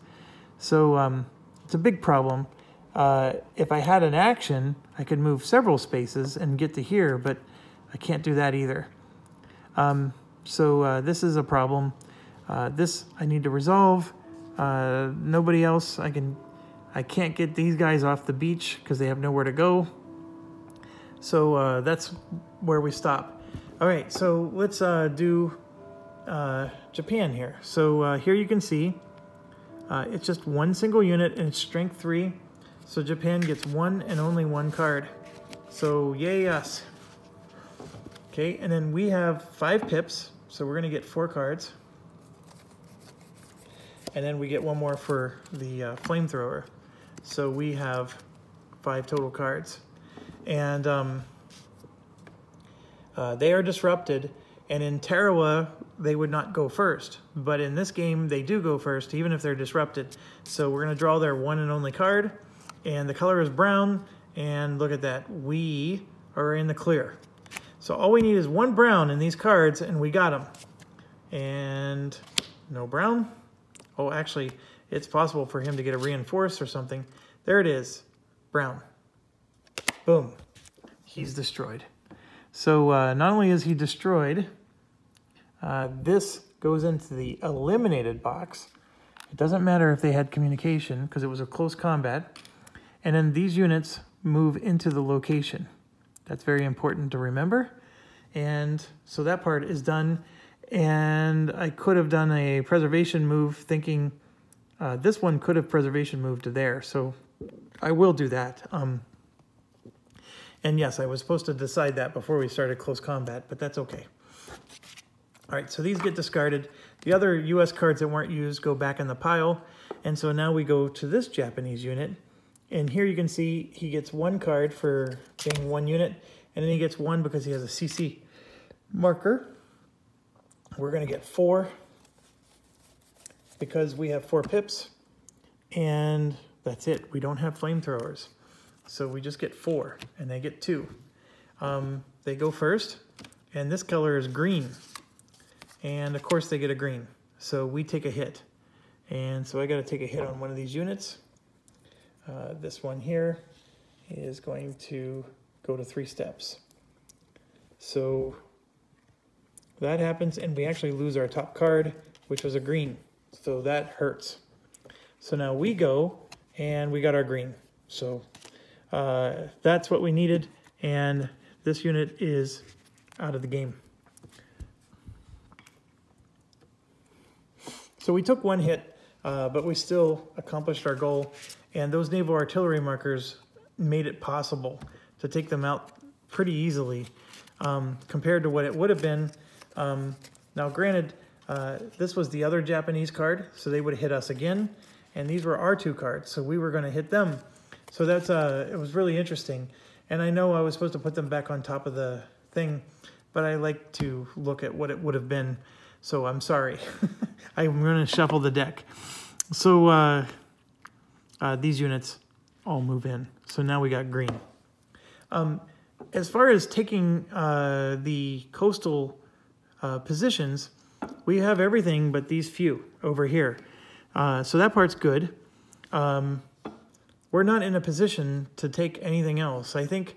So it's a big problem. If I had an action, I could move several spaces and get to here, but I can't do that either. So this is a problem. This I need to resolve. Nobody else. I can't get these guys off the beach because they have nowhere to go. So that's where we stop. All right, so let's do Japan here. So here you can see it's just 1 single unit and it's strength 3. So Japan gets 1 and only 1 card. So yay us. Okay, and then we have 5 pips. So we're going to get 4 cards. And then we get 1 more for the flamethrower. So we have 5 total cards. And they are disrupted. And in Tarawa, they would not go first. But in this game, they do go first, even if they're disrupted. So we're going to draw their 1 and only card. And the color is brown. And look at that. We are in the clear. So all we need is 1 brown in these cards, and we got them. And no brown. Oh, actually, it's possible for him to get a reinforce or something. There it is. Brown. Boom. He's destroyed. So not only is he destroyed, this goes into the eliminated box. It doesn't matter if they had communication because it was a close combat. And then these units move into the location. That's very important to remember. And so that part is done. And I could have done a preservation move thinking this one could have preservation moved to there. So I will do that. And yes, I was supposed to decide that before we started close combat, but that's okay. All right, so these get discarded. The other US cards that weren't used go back in the pile. And so now we go to this Japanese unit. And here you can see he gets 1 card for being 1 unit. And then he gets 1 because he has a CC marker. We're going to get 4 because we have 4 pips. And that's it. We don't have flamethrowers. So we just get 4, and they get 2. They go first, and this color is green. And of course they get a green. So we take a hit. And so I got to take a hit on one of these units. This one here is going to go to 3 steps. So that happens, and we actually lose our top card, which was a green. So that hurts. So now we go, and we got our green. So that's what we needed, and this unit is out of the game. So we took 1 hit, but we still accomplished our goal, and those naval artillery markers made it possible to take them out pretty easily compared to what it would have been. Now granted, this was the other Japanese card, so they would have hit us again, and these were our 2 cards, so we were going to hit them. So that's it was really interesting. And I know I was supposed to put them back on top of the thing, but I like to look at what it would have been. So I'm sorry. I'm going to shuffle the deck. So these units all move in. So now we got green. As far as taking the coastal positions, we have everything but these few over here. So that part's good. We're not in a position to take anything else. I think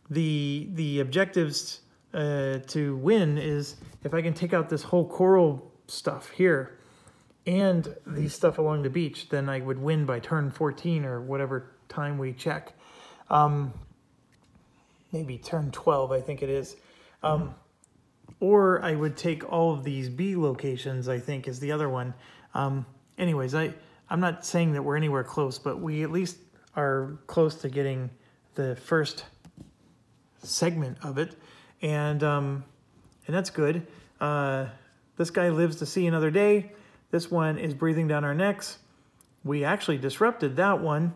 the objectives to win is if I can take out this whole coral stuff here and the stuff along the beach, then I would win by turn 14 or whatever time we check. Maybe turn 12, I think it is. Or I would take all of these B locations, I think is the other one. Anyways, I'm not saying that we're anywhere close, but we at least are close to getting the first segment of it, and that's good. This guy lives to see another day. This one is breathing down our necks. We actually disrupted that one,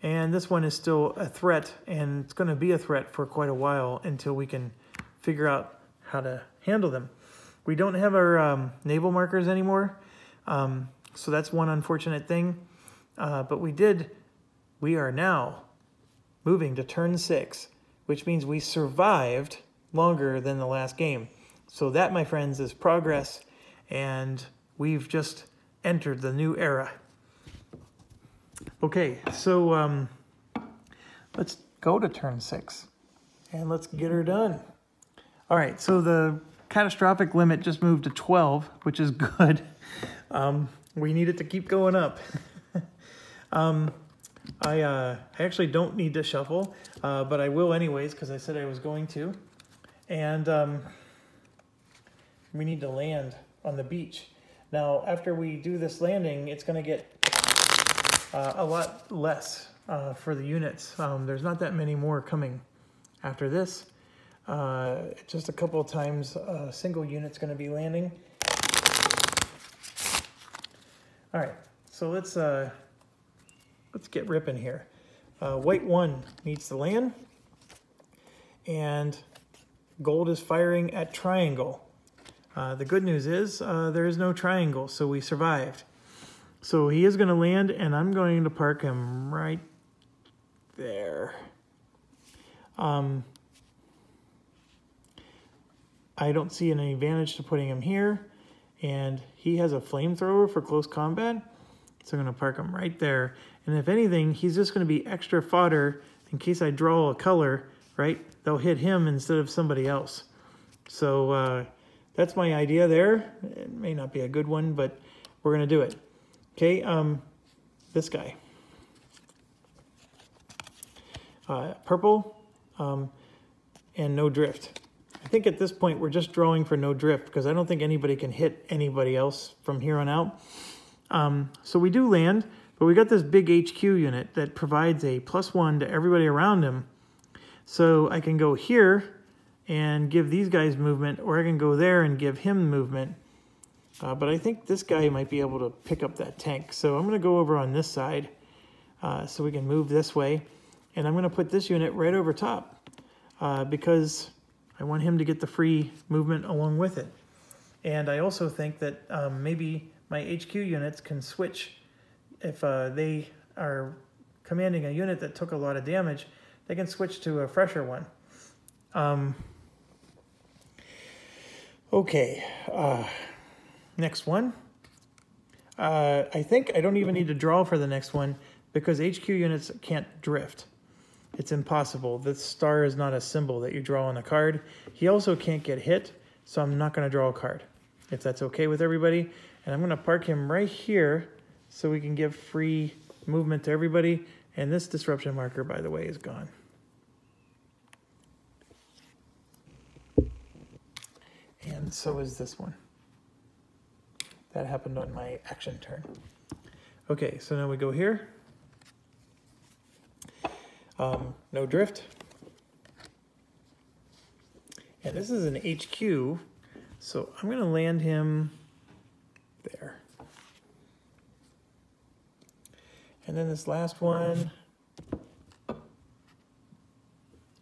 and this one is still a threat, and it's going to be a threat for quite a while until we can figure out how to handle them. We don't have our naval markers anymore, so that's one unfortunate thing, but we are now moving to turn 6, which means we survived longer than the last game. So that, my friends, is progress, and we've just entered the new era. Okay, so let's go to turn 6, and let's get her done. All right, so the catastrophic limit just moved to 12, which is good. We need it to keep going up. I actually don't need to shuffle, but I will anyways because I said I was going to. And we need to land on the beach. Now, after we do this landing, it's going to get a lot less for the units. There's not that many more coming after this. Just a couple of times a single unit's going to be landing. All right, so let's get ripping here. White 1 needs to land, and gold is firing at triangle. The good news is there is no triangle, so we survived. So he is going to land, and I'm going to park him right there. I don't see any advantage to putting him here, and he has a flamethrower for close combat, so I'm going to park him right there. And if anything, he's just going to be extra fodder in case I draw a color, right? They'll hit him instead of somebody else. So that's my idea there. It may not be a good one, but we're going to do it. Okay, this guy. Purple and no drift. I think at this point we're just drawing for no drift because I don't think anybody can hit anybody else from here on out. So we do land, but we got this big HQ unit that provides a +1 to everybody around him. So I can go here and give these guys movement, or I can go there and give him movement. But I think this guy might be able to pick up that tank. So I'm going to go over on this side so we can move this way. And I'm going to put this unit right over top because I want him to get the free movement along with it. And I also think that maybe my HQ units can switch if they are commanding a unit that took a lot of damage. They can switch to a fresher one. Okay, next one. I think I don't even need to draw for the next one because HQ units can't drift. It's impossible. The star is not a symbol that you draw on a card. He also can't get hit, so I'm not going to draw a card, if that's okay with everybody. And I'm going to park him right here so we can give free movement to everybody. And this disruption marker, by the way, is gone. And so is this one. That happened on my action turn. Okay, so now we go here. No drift. And this is an HQ, so I'm going to land him there. And then this last one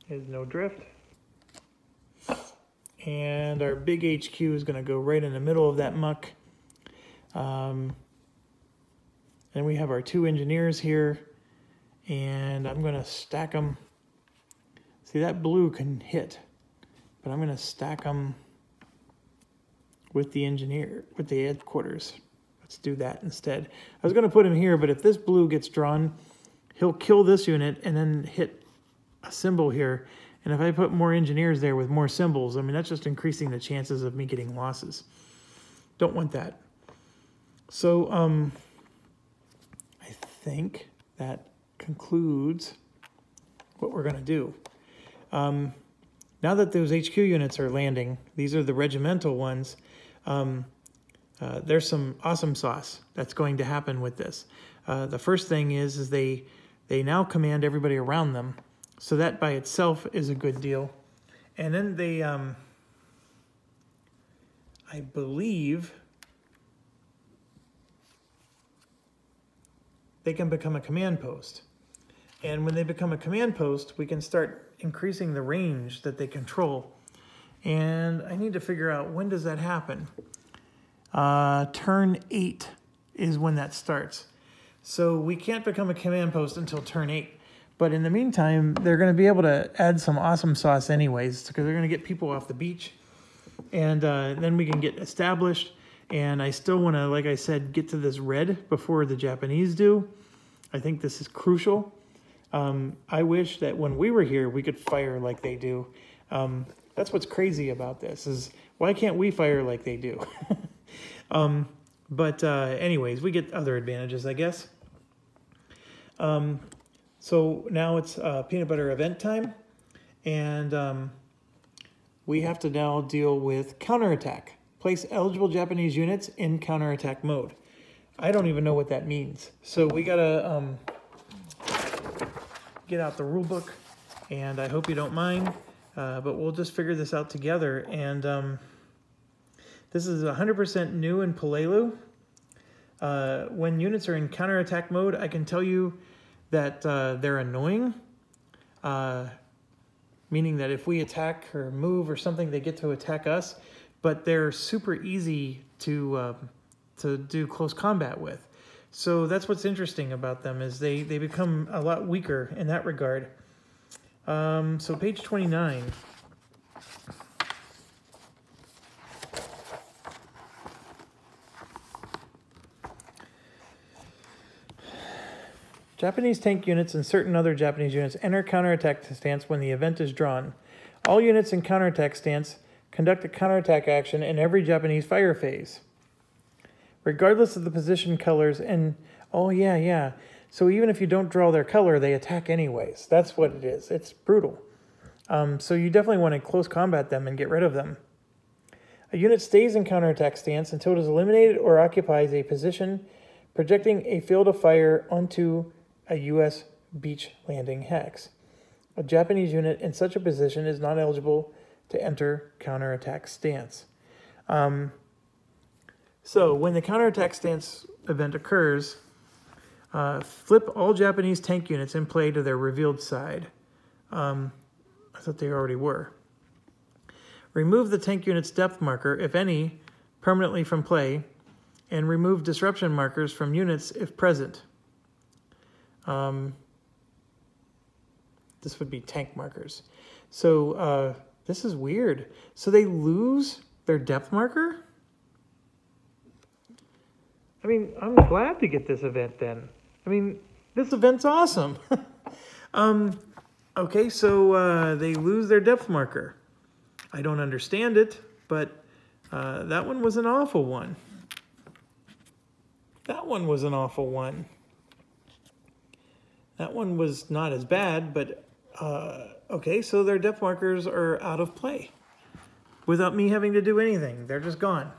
is no drift. And our big HQ is going to go right in the middle of that muck. And we have our 2 engineers here. And I'm going to stack them. See, that blue can hit. But I'm going to stack them with the engineer, with the headquarters. Let's do that instead. I was going to put him here, but if this blue gets drawn, he'll kill this unit and then hit a symbol here. And if I put more engineers there with more symbols, I mean, that's just increasing the chances of me getting losses. Don't want that. So I think that concludes what we're going to do. Now that those HQ units are landing, these are the regimental ones, there's some awesome sauce that's going to happen with this. The first thing is they now command everybody around them. So that by itself is a good deal. And then they, I believe, they can become a command post. And when they become a command post, we can start increasing the range that they control. And I need to figure out, when does that happen? Turn 8 is when that starts. So we can't become a command post until turn 8. But in the meantime, they're going to be able to add some awesome sauce anyways, because they're going to get people off the beach. And then we can get established. And I still want to, like I said, get to this red before the Japanese do. I think this is crucial. I wish that when we were here, we could fire like they do. That's what's crazy about this, is why can't we fire like they do? Anyways, we get other advantages, I guess. So now it's peanut butter event time, and we have to now deal with counterattack. Place eligible Japanese units in counterattack mode. I don't even know what that means. So we gotta get out the rule book, and I hope you don't mind, but we'll just figure this out together. And this is 100% new in peleliu. When units are in counterattack mode, I can tell you that they're annoying, meaning that if we attack or move or something, they get to attack us, but they're super easy to do close combat with. So that's what's interesting about them, is they become a lot weaker in that regard. So page 29. Japanese tank units and certain other Japanese units enter counterattack stance when the event is drawn. All units in counterattack stance conduct a counterattack action in every Japanese fire phase, regardless of the position colors. And oh yeah, so even if you don't draw their color, they attack anyways. That's what it is. It's brutal. So you definitely want to close combat them and get rid of them. A unit stays in counterattack stance until it is eliminated or occupies a position projecting a field of fire onto a U.S. beach landing hex. A Japanese unit in such a position is not eligible to enter counterattack stance. So when the counterattack stance event occurs, flip all Japanese tank units in play to their revealed side. I thought they already were. Remove the tank unit's depth marker, if any, permanently from play, and remove disruption markers from units if present. This would be tank markers. So this is weird. So they lose their depth marker? I mean, I'm glad to get this event then. I mean, this event's awesome. Okay, so they lose their depth marker. I don't understand it, but that one was an awful one. That one was an awful one. That one was not as bad, but okay, so their depth markers are out of play without me having to do anything. They're just gone.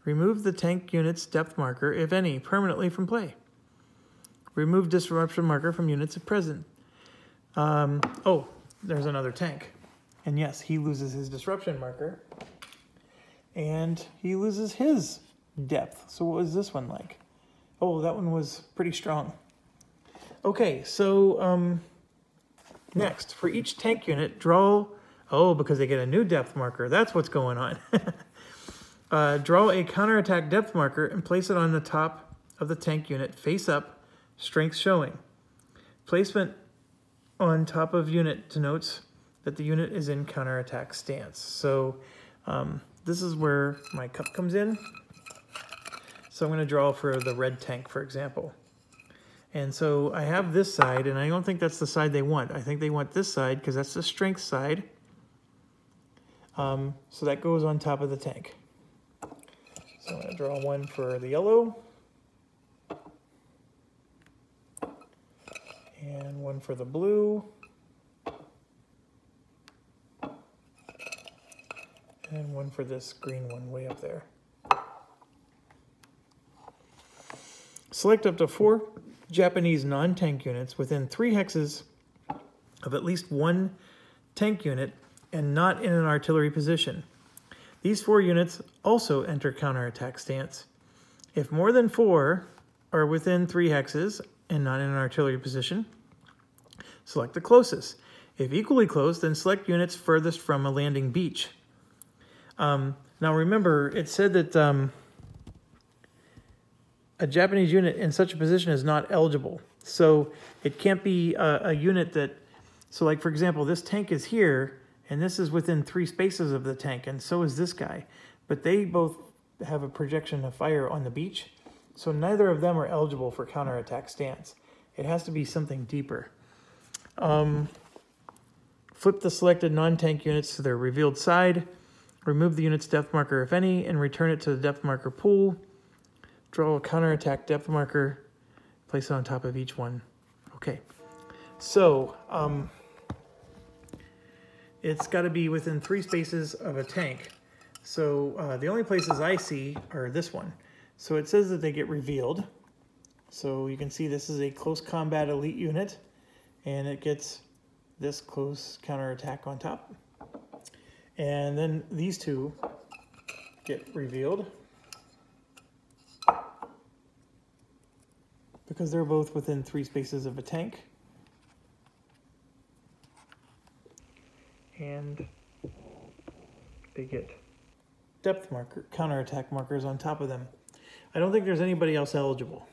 Remove the tank unit's depth marker, if any, permanently from play. Remove disruption marker from units if present. Oh, there's another tank. And yes, he loses his disruption marker. And he loses his depth. So what was this one like? Oh, that one was pretty strong. Okay, so next, for each tank unit, draw... Oh, because they get a new depth marker. That's what's going on. Draw a counterattack depth marker and place it on the top of the tank unit, face up, strength showing. Placement on top of unit denotes that the unit is in counterattack stance. So this is where my cup comes in. So I'm going to draw for the red tank, for example. And so I have this side, and I don't think that's the side they want. I think they want this side because that's the strength side. So that goes on top of the tank. So I'm going to draw one for the yellow. And one for the blue. And one for this green one way up there. Select up to 4 Japanese non-tank units within 3 hexes of at least one tank unit and not in an artillery position. These 4 units also enter counterattack stance. If more than 4 are within 3 hexes and not in an artillery position, select the closest. If equally close, then select units furthest from a landing beach. Now remember, it said that a Japanese unit in such a position is not eligible. So it can't be a unit that, so like for example, this tank is here, and this is within 3 spaces of the tank, and so is this guy. But they both have a projection of fire on the beach, so neither of them are eligible for counterattack stance. It has to be something deeper. Flip the selected non-tank units to their revealed side. Remove the unit's depth marker, if any, and return it to the depth marker pool. Draw a counterattack depth marker. Place it on top of each one. Okay. So, it's got to be within 3 spaces of a tank. So, the only places I see are this one. So it says that they get revealed. So you can see this is a close combat elite unit. And it gets this close counterattack on top. And then these 2 get revealed because they're both within 3 spaces of a tank. And they get depth marker, counterattack markers on top of them. I don't think there's anybody else eligible.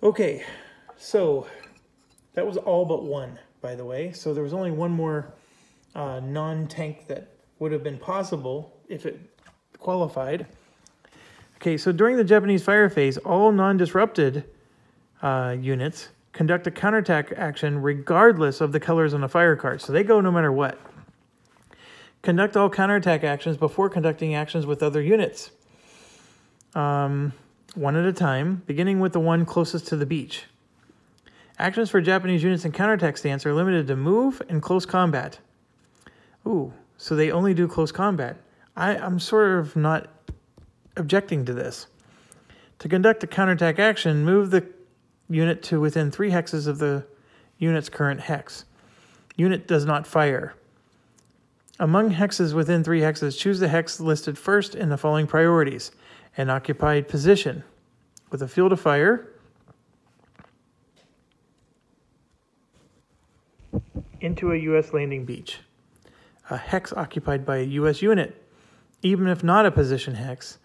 Okay, so that was all but 1, by the way. So there was only 1 more non-tank that would have been possible if it qualified. Okay, so during the Japanese fire phase, all non-disrupted units conduct a counterattack action regardless of the colors on the fire card. So they go no matter what. Conduct all counterattack actions before conducting actions with other units. One at a time, beginning with the one closest to the beach. Actions for Japanese units in counterattack stance are limited to move and close combat. Ooh, so they only do close combat. I'm sort of not objecting to this. To conduct a counterattack action, move the unit to within 3 hexes of the unit's current hex. Unit does not fire. Among hexes within 3 hexes, choose the hex listed first in the following priorities. An occupied position with a field of fire, into a U.S. landing beach. A hex occupied by a U.S. unit, even if not a position hex.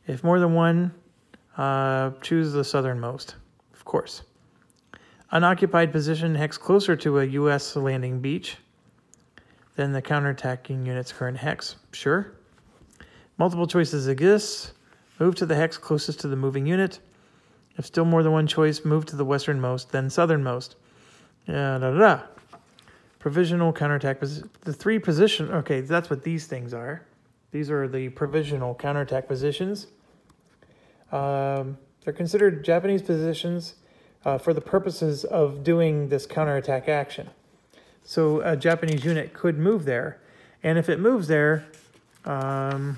If more than one, choose the southernmost, of course. Unoccupied position hex closer to a U.S. landing beach than the counterattacking unit's current hex. Sure. Multiple choices exist. Move to the hex closest to the moving unit. If still more than one choice, move to the westernmost, then southernmost. Provisional counterattack. The 3 position. Okay, that's what these things are. These are the provisional counterattack positions. They're considered Japanese positions for the purposes of doing this counterattack action. So a Japanese unit could move there. And if it moves there, and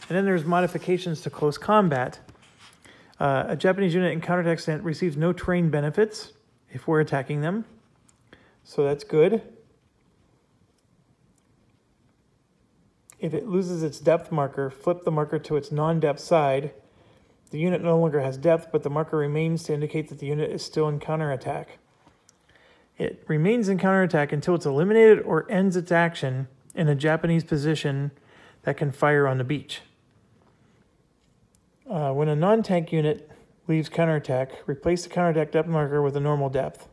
then there's modifications to close combat. A Japanese unit in counterattack stance receives no terrain benefits if we're attacking them. So that's good. If it loses its depth marker, flip the marker to its non-depth side. The unit no longer has depth, but the marker remains to indicate that the unit is still in counterattack. It remains in counterattack until it's eliminated or ends its action in a Japanese position that can fire on the beach. When a non-tank unit leaves counterattack, replace the counterattack depth marker with a normal depth.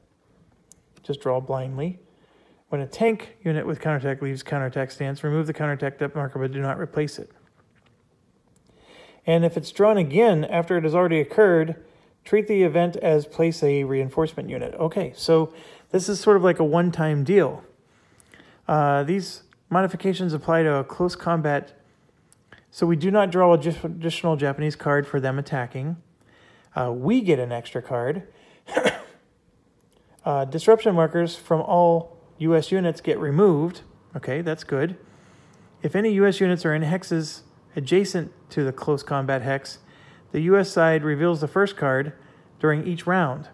Just draw blindly. When a tank unit with counterattack leaves counterattack stance, remove the counterattack depth marker but do not replace it. And if it's drawn again after it has already occurred, treat the event as place a reinforcement unit. Okay, so this is sort of like a one-time deal. These modifications apply to a close combat. So we do not draw an additional Japanese card for them attacking. We get an extra card. Disruption markers from all U.S. units get removed. Okay, that's good. If any U.S. units are in hexes adjacent to the close combat hex, the U.S. side reveals the first card during each round.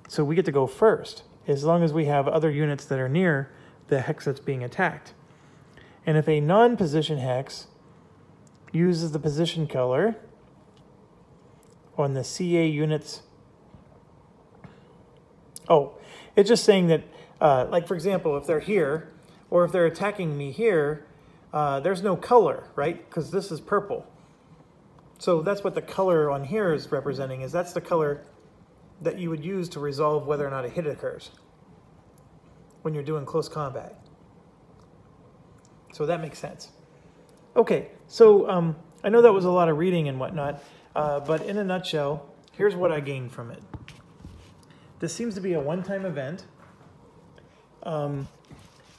So we get to go first, as long as we have other units that are near the hex that's being attacked. And if a non-position hex uses the position color on the CA units. Oh, it's just saying that, like for example, if they're here, or if they're attacking me here, there's no color, right? Because this is purple. So that's what the color on here is representing, is that's the color that you would use to resolve whether or not a hit occurs when you're doing close combat. So that makes sense. Okay, so I know that was a lot of reading and whatnot, but in a nutshell, here's what I gained from it. This seems to be a one-time event.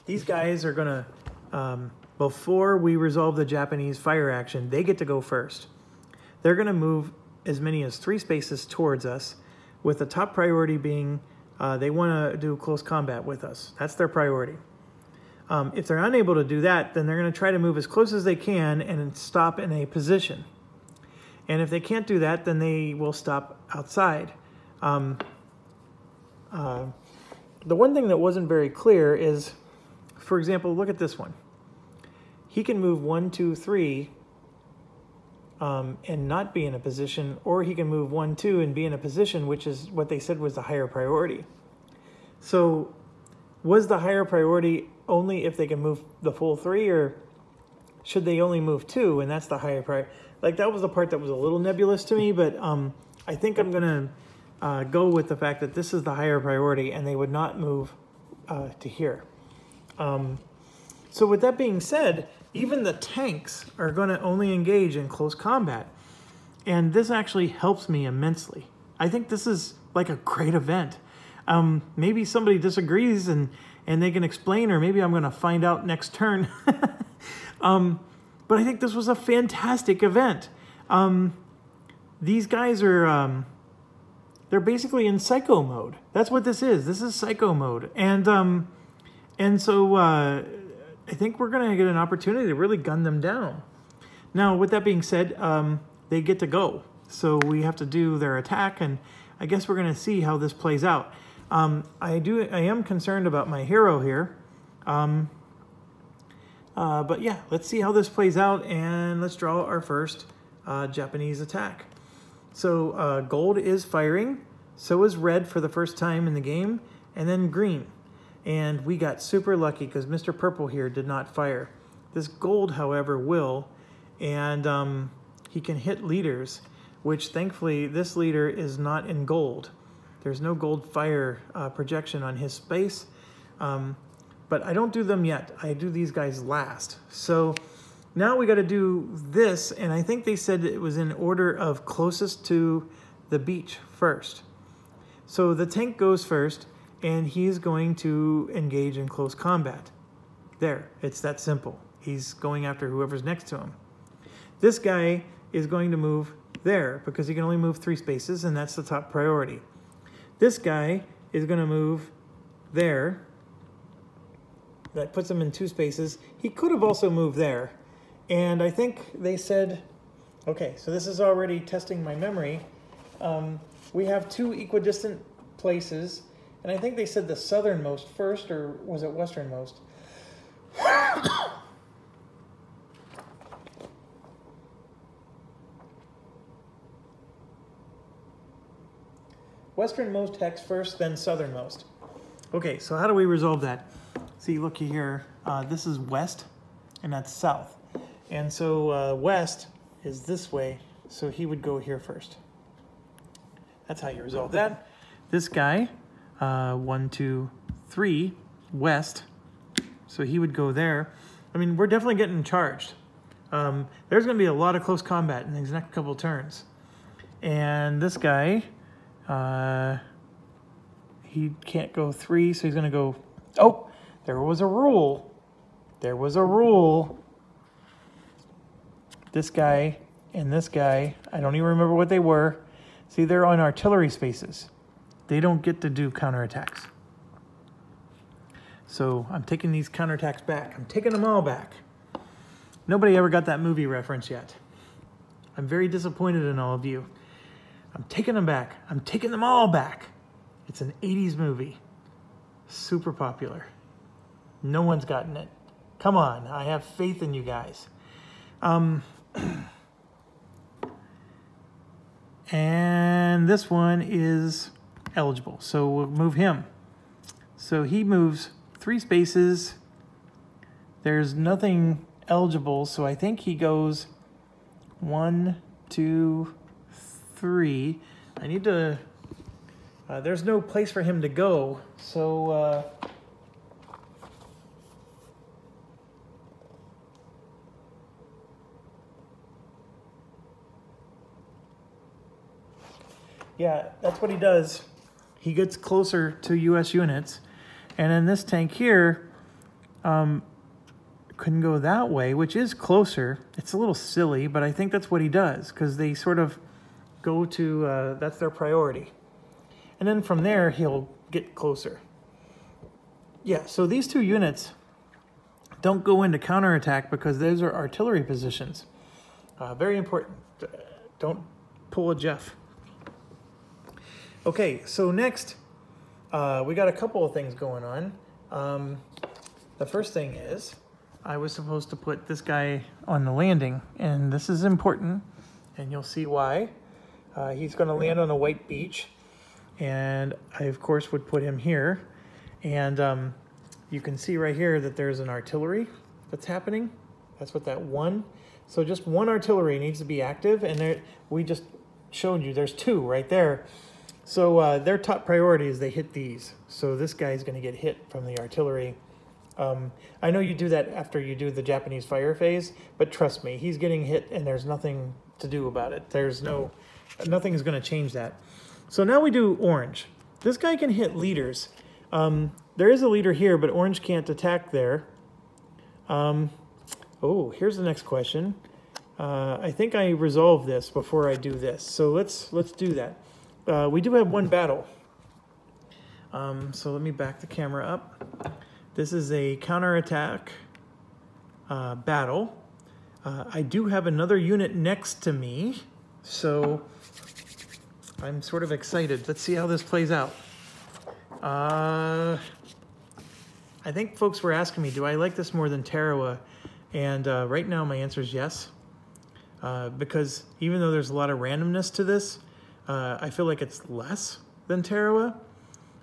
These guys are going to, before we resolve the Japanese fire action, they get to go first. They're going to move as many as 3 spaces towards us, with the top priority being they want to do close combat with us. That's their priority. If they're unable to do that, then they're going to try to move as close as they can and stop in a position. And if they can't do that, then they will stop outside. The one thing that wasn't very clear is, for example, look at this one. He can move 1, 2, 3 and not be in a position, or he can move 1, 2 and be in a position, which is what they said was the higher priority. So was the higher priority only if they can move the full 3, or should they only move 2 and that's the higher priority? Like, that was the part that was a little nebulous to me, but I think I'm going to go with the fact that this is the higher priority and they would not move to here. So with that being said, even the tanks are going to only engage in close combat. And this actually helps me immensely. I think this is like a great event. Maybe somebody disagrees and they can explain, or maybe I'm going to find out next turn. But I think this was a fantastic event. These guys are, they're basically in psycho mode. That's what this is. This is psycho mode. And so I think we're going to get an opportunity to really gun them down. Now, with that being said, they get to go. So we have to do their attack, and I guess we're going to see how this plays out. I am concerned about my hero here. But yeah, let's see how this plays out, and let's draw our first Japanese attack. So gold is firing, so is red for the first time in the game, and then green. And we got super lucky because Mr. Purple here did not fire. This gold, however, will, and he can hit leaders, which thankfully this leader is not in gold. There's no gold fire projection on his space, but I don't do them yet. I do these guys last. So now we got to do this, and I think they said it was in order of closest to the beach first. So the tank goes first, and he's going to engage in close combat. There, it's that simple. He's going after whoever's next to him. This guy is going to move there because he can only move 3 spaces, and that's the top priority. This guy is going to move there. That puts him in 2 spaces. He could have also moved there. And I think they said, okay, so this is already testing my memory. We have 2 equidistant places, and I think they said the southernmost first, or was it westernmost? Westernmost hex first, then southernmost. Okay, so how do we resolve that? See, look here, this is west, and that's south. And so west is this way, so he would go here first. That's how you resolve that. This guy, 1, 2, 3, west, so he would go there. I mean, we're definitely getting charged. There's going to be a lot of close combat in these next couple turns. And this guy, he can't go 3, so he's going to go... Oh, there was a rule. There was a rule. This guy and this guy, I don't even remember what they were. See, they're on artillery spaces. They don't get to do counterattacks. So I'm taking these counterattacks back. I'm taking them all back. Nobody ever got that movie reference yet. I'm very disappointed in all of you. I'm taking them back. I'm taking them all back. It's an 80s movie. Super popular. No one's gotten it. Come on, I have faith in you guys. And this one is eligible, so we'll move him. So he moves 3 spaces. There's nothing eligible, so I think he goes 1, 2, 3. I need to... there's no place for him to go, so... yeah, that's what he does. He gets closer to U.S. units. And then this tank here couldn't go that way, which is closer. It's a little silly, but I think that's what he does, because they sort of go to, that's their priority. And then from there, he'll get closer. Yeah, so these 2 units don't go into counterattack because those are artillery positions. Very important. Don't pull a Jeff. Okay, so next, we got a couple of things going on. The first thing is, I was supposed to put this guy on the landing, and this is important, and you'll see why. He's going to land on a white beach, and I, of course, would put him here. And you can see right here that there's an artillery that's happening. That's what that 1. So just 1 artillery needs to be active, and there, we just showed you there's 2 right there. So their top priority is they hit these. So this guy's going to get hit from the artillery. I know you do that after you do the Japanese fire phase, but trust me, he's getting hit and there's nothing to do about it. Nothing is going to change that. So now we do orange. This guy can hit leaders. There is a leader here, but orange can't attack there. Oh, here's the next question. I think I resolved this before I do this. So let's do that. We do have 1 battle. So let me back the camera up. This is a counterattack battle. I do have another unit next to me. So I'm sort of excited. Let's see how this plays out. I think folks were asking me, do I like this more than Tarawa? And right now my answer is yes. Because even though there's a lot of randomness to this, I feel like it's less than Tarawa.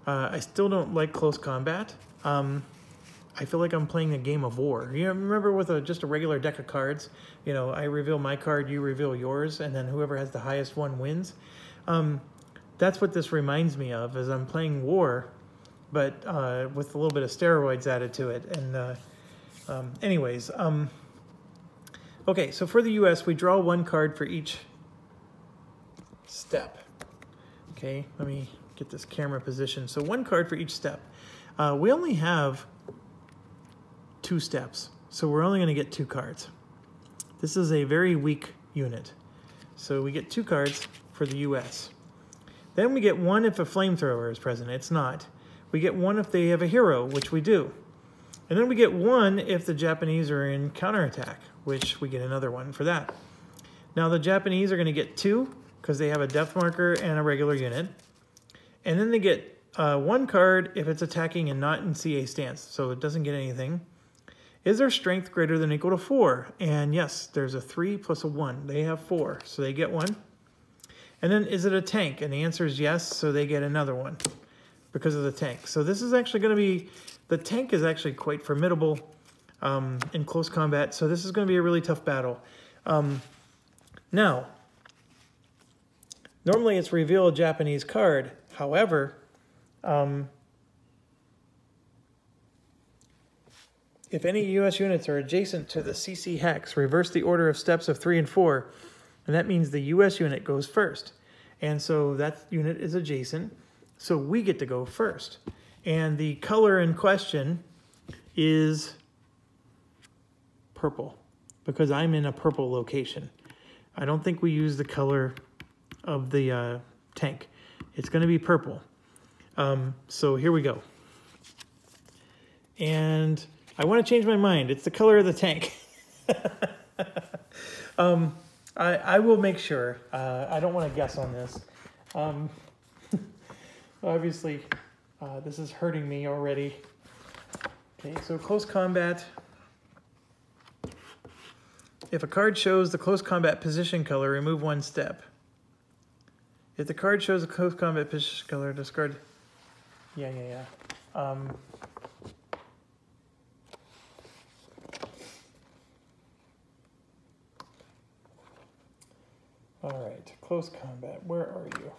I still don't like close combat. I feel like I'm playing a game of war. You know, remember with just a regular deck of cards, you know, I reveal my card, you reveal yours, and then whoever has the highest one wins. That's what this reminds me of, is I'm playing war, but with a little bit of steroids added to it. And anyways, okay, so for the US, we draw one card for each step. Okay, let me get this camera position. So one card for each step. We only have 2 steps, so we're only going to get 2 cards. This is a very weak unit. So we get 2 cards for the US. Then we get 1 if a flamethrower is present. It's not. We get 1 if they have a hero, which we do. And then we get 1 if the Japanese are in counterattack, which we get another 1 for that. Now the Japanese are going to get 2 because they have a depth marker and a regular unit. And then they get 1 card if it's attacking and not in CA stance, so it doesn't get anything. Is their strength greater than or equal to 4? And yes, there's a 3 plus a 1. They have 4, so they get 1. And then is it a tank? And the answer is yes, so they get another 1 because of the tank. So this is actually going to be, the tank is actually quite formidable in close combat, so this is going to be a really tough battle. Now, normally it's reveal a Japanese card. However, if any US units are adjacent to the CC hex, reverse the order of steps of 3 and 4, and that means the US unit goes first. And so that unit is adjacent, so we get to go first. And the color in question is purple, because I'm in a purple location. I don't think we use the color of the tank. It's going to be purple. So here we go. And I want to change my mind. It's the color of the tank. I will make sure. I don't want to guess on this. Obviously, this is hurting me already. Okay, so close combat. If a card shows the close combat position color, remove 1 step. If the card shows a close combat position color, discard. Yeah. All right, close combat, where are you?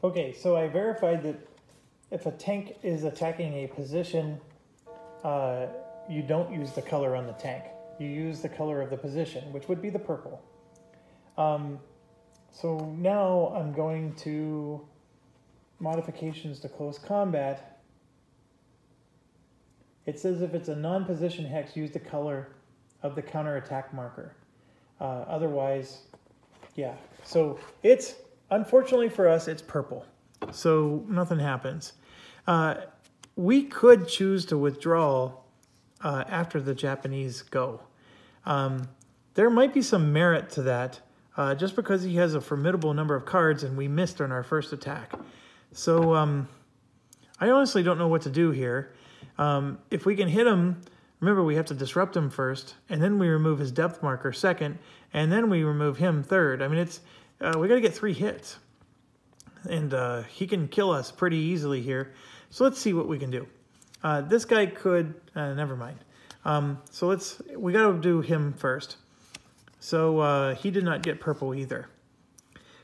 Okay, so I verified that if a tank is attacking a position, you don't use the color on the tank. You use the color of the position, which would be the purple. So now I'm going to modifications to close combat. It says if it's a non-position hex, use the color of the counterattack marker. Otherwise, yeah. So it's, unfortunately for us, it's purple. So nothing happens. We could choose to withdraw after the Japanese go. There might be some merit to that, just because he has a formidable number of cards and we missed on our first attack. So I honestly don't know what to do here. If we can hit him, remember we have to disrupt him first, and then we remove his depth marker second, and then we remove him third. I mean, it's we got to get 3 hits. And he can kill us pretty easily here. So let's see what we can do. This guy could, never mind. So we got to do him first. So he did not get purple either.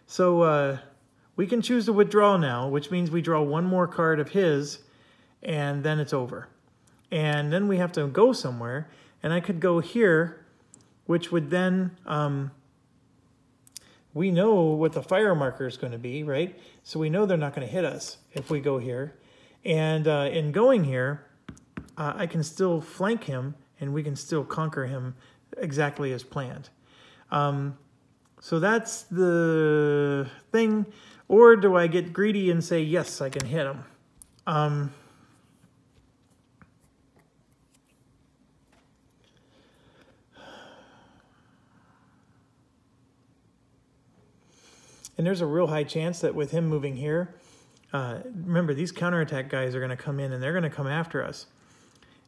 So we can choose to withdraw now, which means we draw 1 more card of his, and then it's over. And then we have to go somewhere, and I could go here, which would then we know what the fire marker is going to be, right? So we know they're not going to hit us if we go here. And in going here, I can still flank him, and we can still conquer him exactly as planned. So that's the thing. Or do I get greedy and say, yes, I can hit him? And there's a real high chance that with him moving here, remember, these counterattack guys are going to come in and they're going to come after us.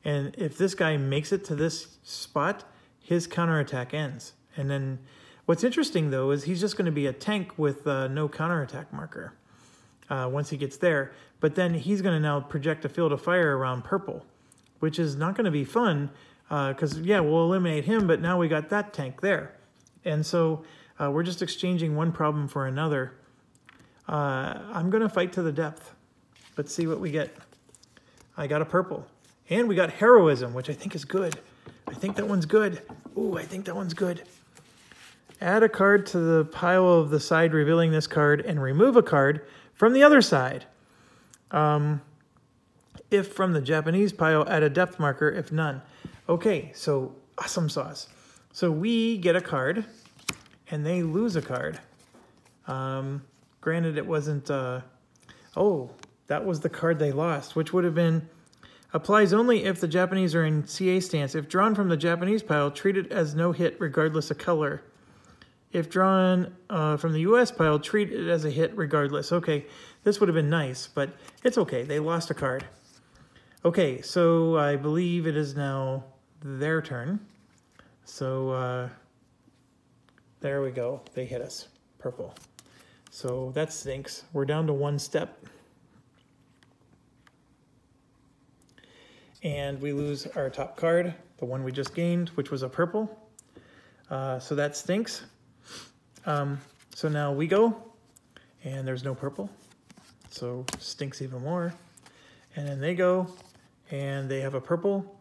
And if this guy makes it to this spot, his counterattack ends. And then what's interesting, though, is he's just going to be a tank with no counterattack marker once he gets there. But then he's going to now project a field of fire around purple, which is not going to be fun because, yeah, we'll eliminate him, but now we got that tank there. And so we're just exchanging one problem for another. I'm going to fight to the depth. Let's see what we get. I got a purple. And we got heroism, which I think is good. I think that one's good. Ooh, I think that one's good. Add a card to the pile of the side revealing this card and remove a card from the other side. If from the Japanese pile, add a depth marker, if none. Okay, so awesome sauce. So we get a card and they lose a card. Granted, it wasn't... oh, that was the card they lost, which would have been... Applies only if the Japanese are in CA stance. If drawn from the Japanese pile, treat it as no hit regardless of color. If drawn from the US pile, treat it as a hit regardless. Okay, this would have been nice, but it's okay. They lost a card. Okay, so I believe it is now their turn. So there we go. They hit us. Purple. So that stinks. We're down to one step. And we lose our top card, the one we just gained, which was a purple. So that stinks. So now we go, and there's no purple. So stinks even more. And then they go, and they have a purple,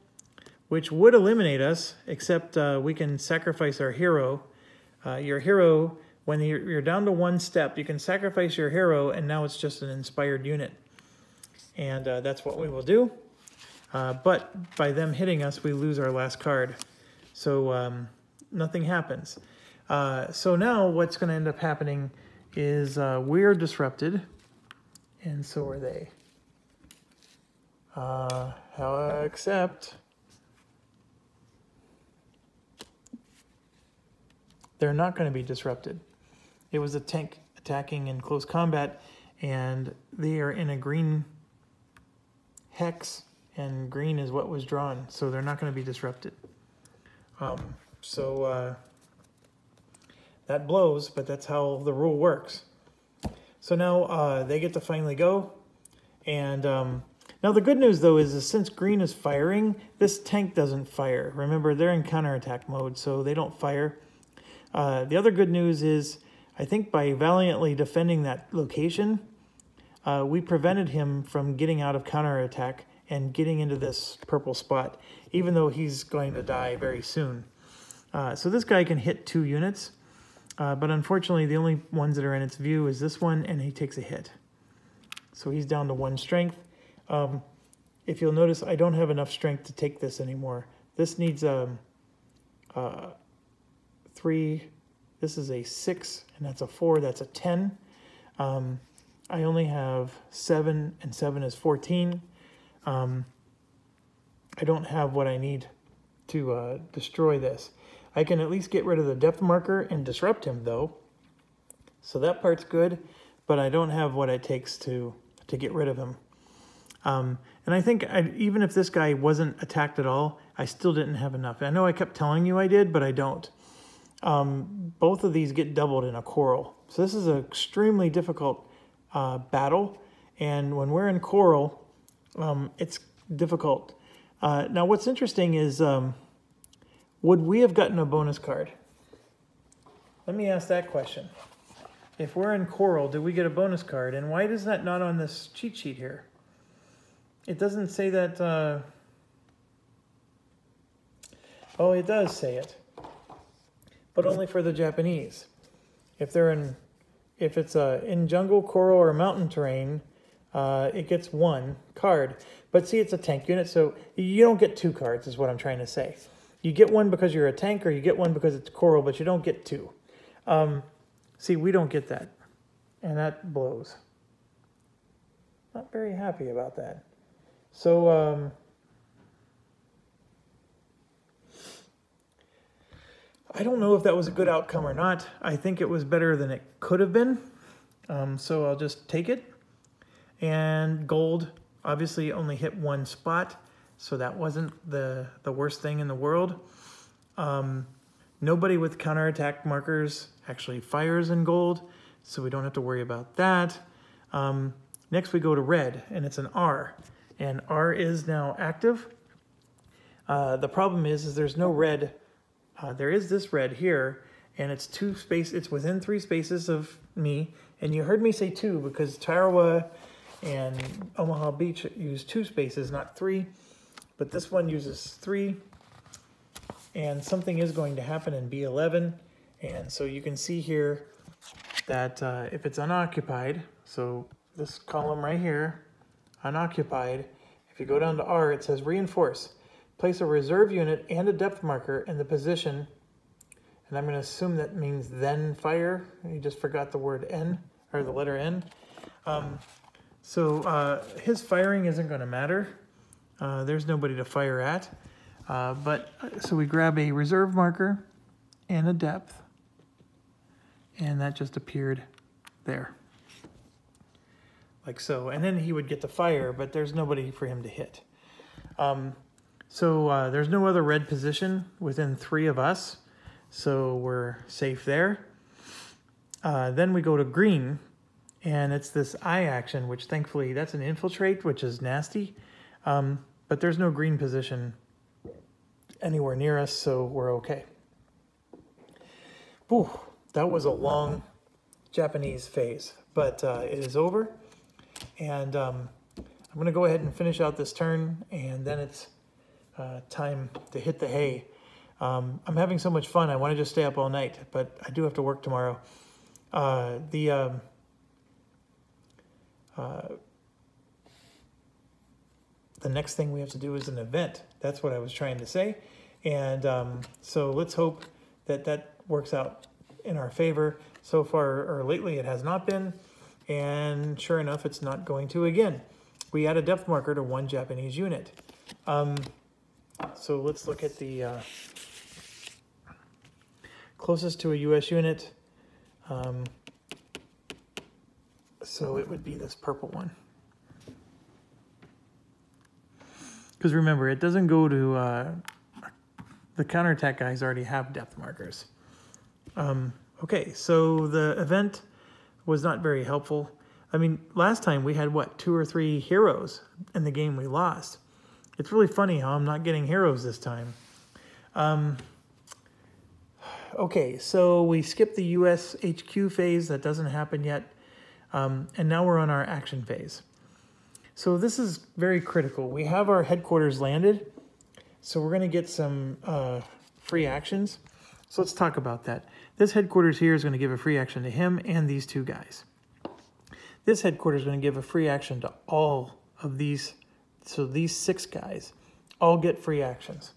which would eliminate us, except we can sacrifice our hero. Your hero, when you're down to one step, you can sacrifice your hero, and now it's just an inspired unit. And that's what we will do. But by them hitting us, we lose our last card. So nothing happens. So now what's going to end up happening is we're disrupted, and so are they. Except they're not going to be disrupted. It was a tank attacking in close combat, and they are in a green hex, and green is what was drawn, so they're not going to be disrupted. That blows, but that's how the rule works. So now they get to finally go. And now the good news, though, is since green is firing, this tank doesn't fire. Remember, they're in counterattack mode, so they don't fire. The other good news is, I think by valiantly defending that location, we prevented him from getting out of counterattack and getting into this purple spot, even though he's going to die very soon. So this guy can hit 2 units. But unfortunately, the only ones that are in its view is this one, and he takes a hit. So he's down to 1 strength. If you'll notice, I don't have enough strength to take this anymore. This needs 3. This is a 6, and that's a 4. That's a 10. I only have 7, and 7 is 14. I don't have what I need to destroy this. I can at least get rid of the depth marker and disrupt him, though. So that part's good, but I don't have what it takes to get rid of him. And I think even if this guy wasn't attacked at all, I still didn't have enough. I know I kept telling you I did, but I don't. Both of these get doubled in a coral. So this is an extremely difficult battle. And when we're in coral, it's difficult. Now what's interesting is... would we have gotten a bonus card? Let me ask that question. If we're in coral, did we get a bonus card? And why is that not on this cheat sheet here? It doesn't say that... Oh, it does say it. But only for the Japanese. if it's in jungle, coral, or mountain terrain, it gets 1 card. But see, it's a tank unit, so you don't get 2 cards, is what I'm trying to say. You get 1 because you're a tank, or you get 1 because it's coral, but you don't get 2. See, we don't get that, and that blows. Not very happy about that. So, I don't know if that was a good outcome or not. I think it was better than it could have been. So I'll just take it. And gold obviously only hit 1 spot, so that wasn't the worst thing in the world. Nobody with counterattack markers actually fires in gold, so we don't have to worry about that. Next we go to red, and it's an R. And R is now active. The problem is there's no red. There is this red here, and it's it's within 3 spaces of me. And you heard me say 2 because Tarawa and Omaha Beach use 2 spaces, not 3. But this one uses 3. And something is going to happen in B11. And so you can see here that if it's unoccupied, so this column right here, unoccupied, if you go down to R, it says reinforce. Place a reserve unit and a depth marker in the position, and I'm going to assume that means then fire. You just forgot the word N, or the letter N. So his firing isn't going to matter. There's nobody to fire at. So we grab a reserve marker and a depth, and that just appeared there. Like so. And then he would get to fire, but there's nobody for him to hit. So there's no other red position within 3 of us, so we're safe there. Then we go to green, and it's this I action, which thankfully that's an infiltrate, which is nasty. But there's no green position anywhere near us, so we're okay. Whew, that was a long Japanese phase, but it is over. And I'm going to go ahead and finish out this turn, and then it's time to hit the hay. I'm having so much fun, I want to just stay up all night, but I do have to work tomorrow. The next thing we have to do is an event. That's what I was trying to say. And so let's hope that that works out in our favor. So far, or lately, it has not been. And sure enough, it's not going to again. We add a depth marker to 1 Japanese unit. So let's look at the closest to a US unit. So it would be this purple one. Because remember, it doesn't go to... the counterattack guys already have depth markers. Okay, so the event was not very helpful. I mean, last time we had, what, 2 or 3 heroes in the game we lost. It's really funny how I'm not getting heroes this time. Okay, so we skipped the US HQ phase. That doesn't happen yet. And now we're on our action phase. So this is very critical. We have our headquarters landed. So we're going to get some free actions. So let's talk about that. This headquarters here is going to give a free action to him and these 2 guys. This headquarters is going to give a free action to all of these. So these 6 guys all get free actions.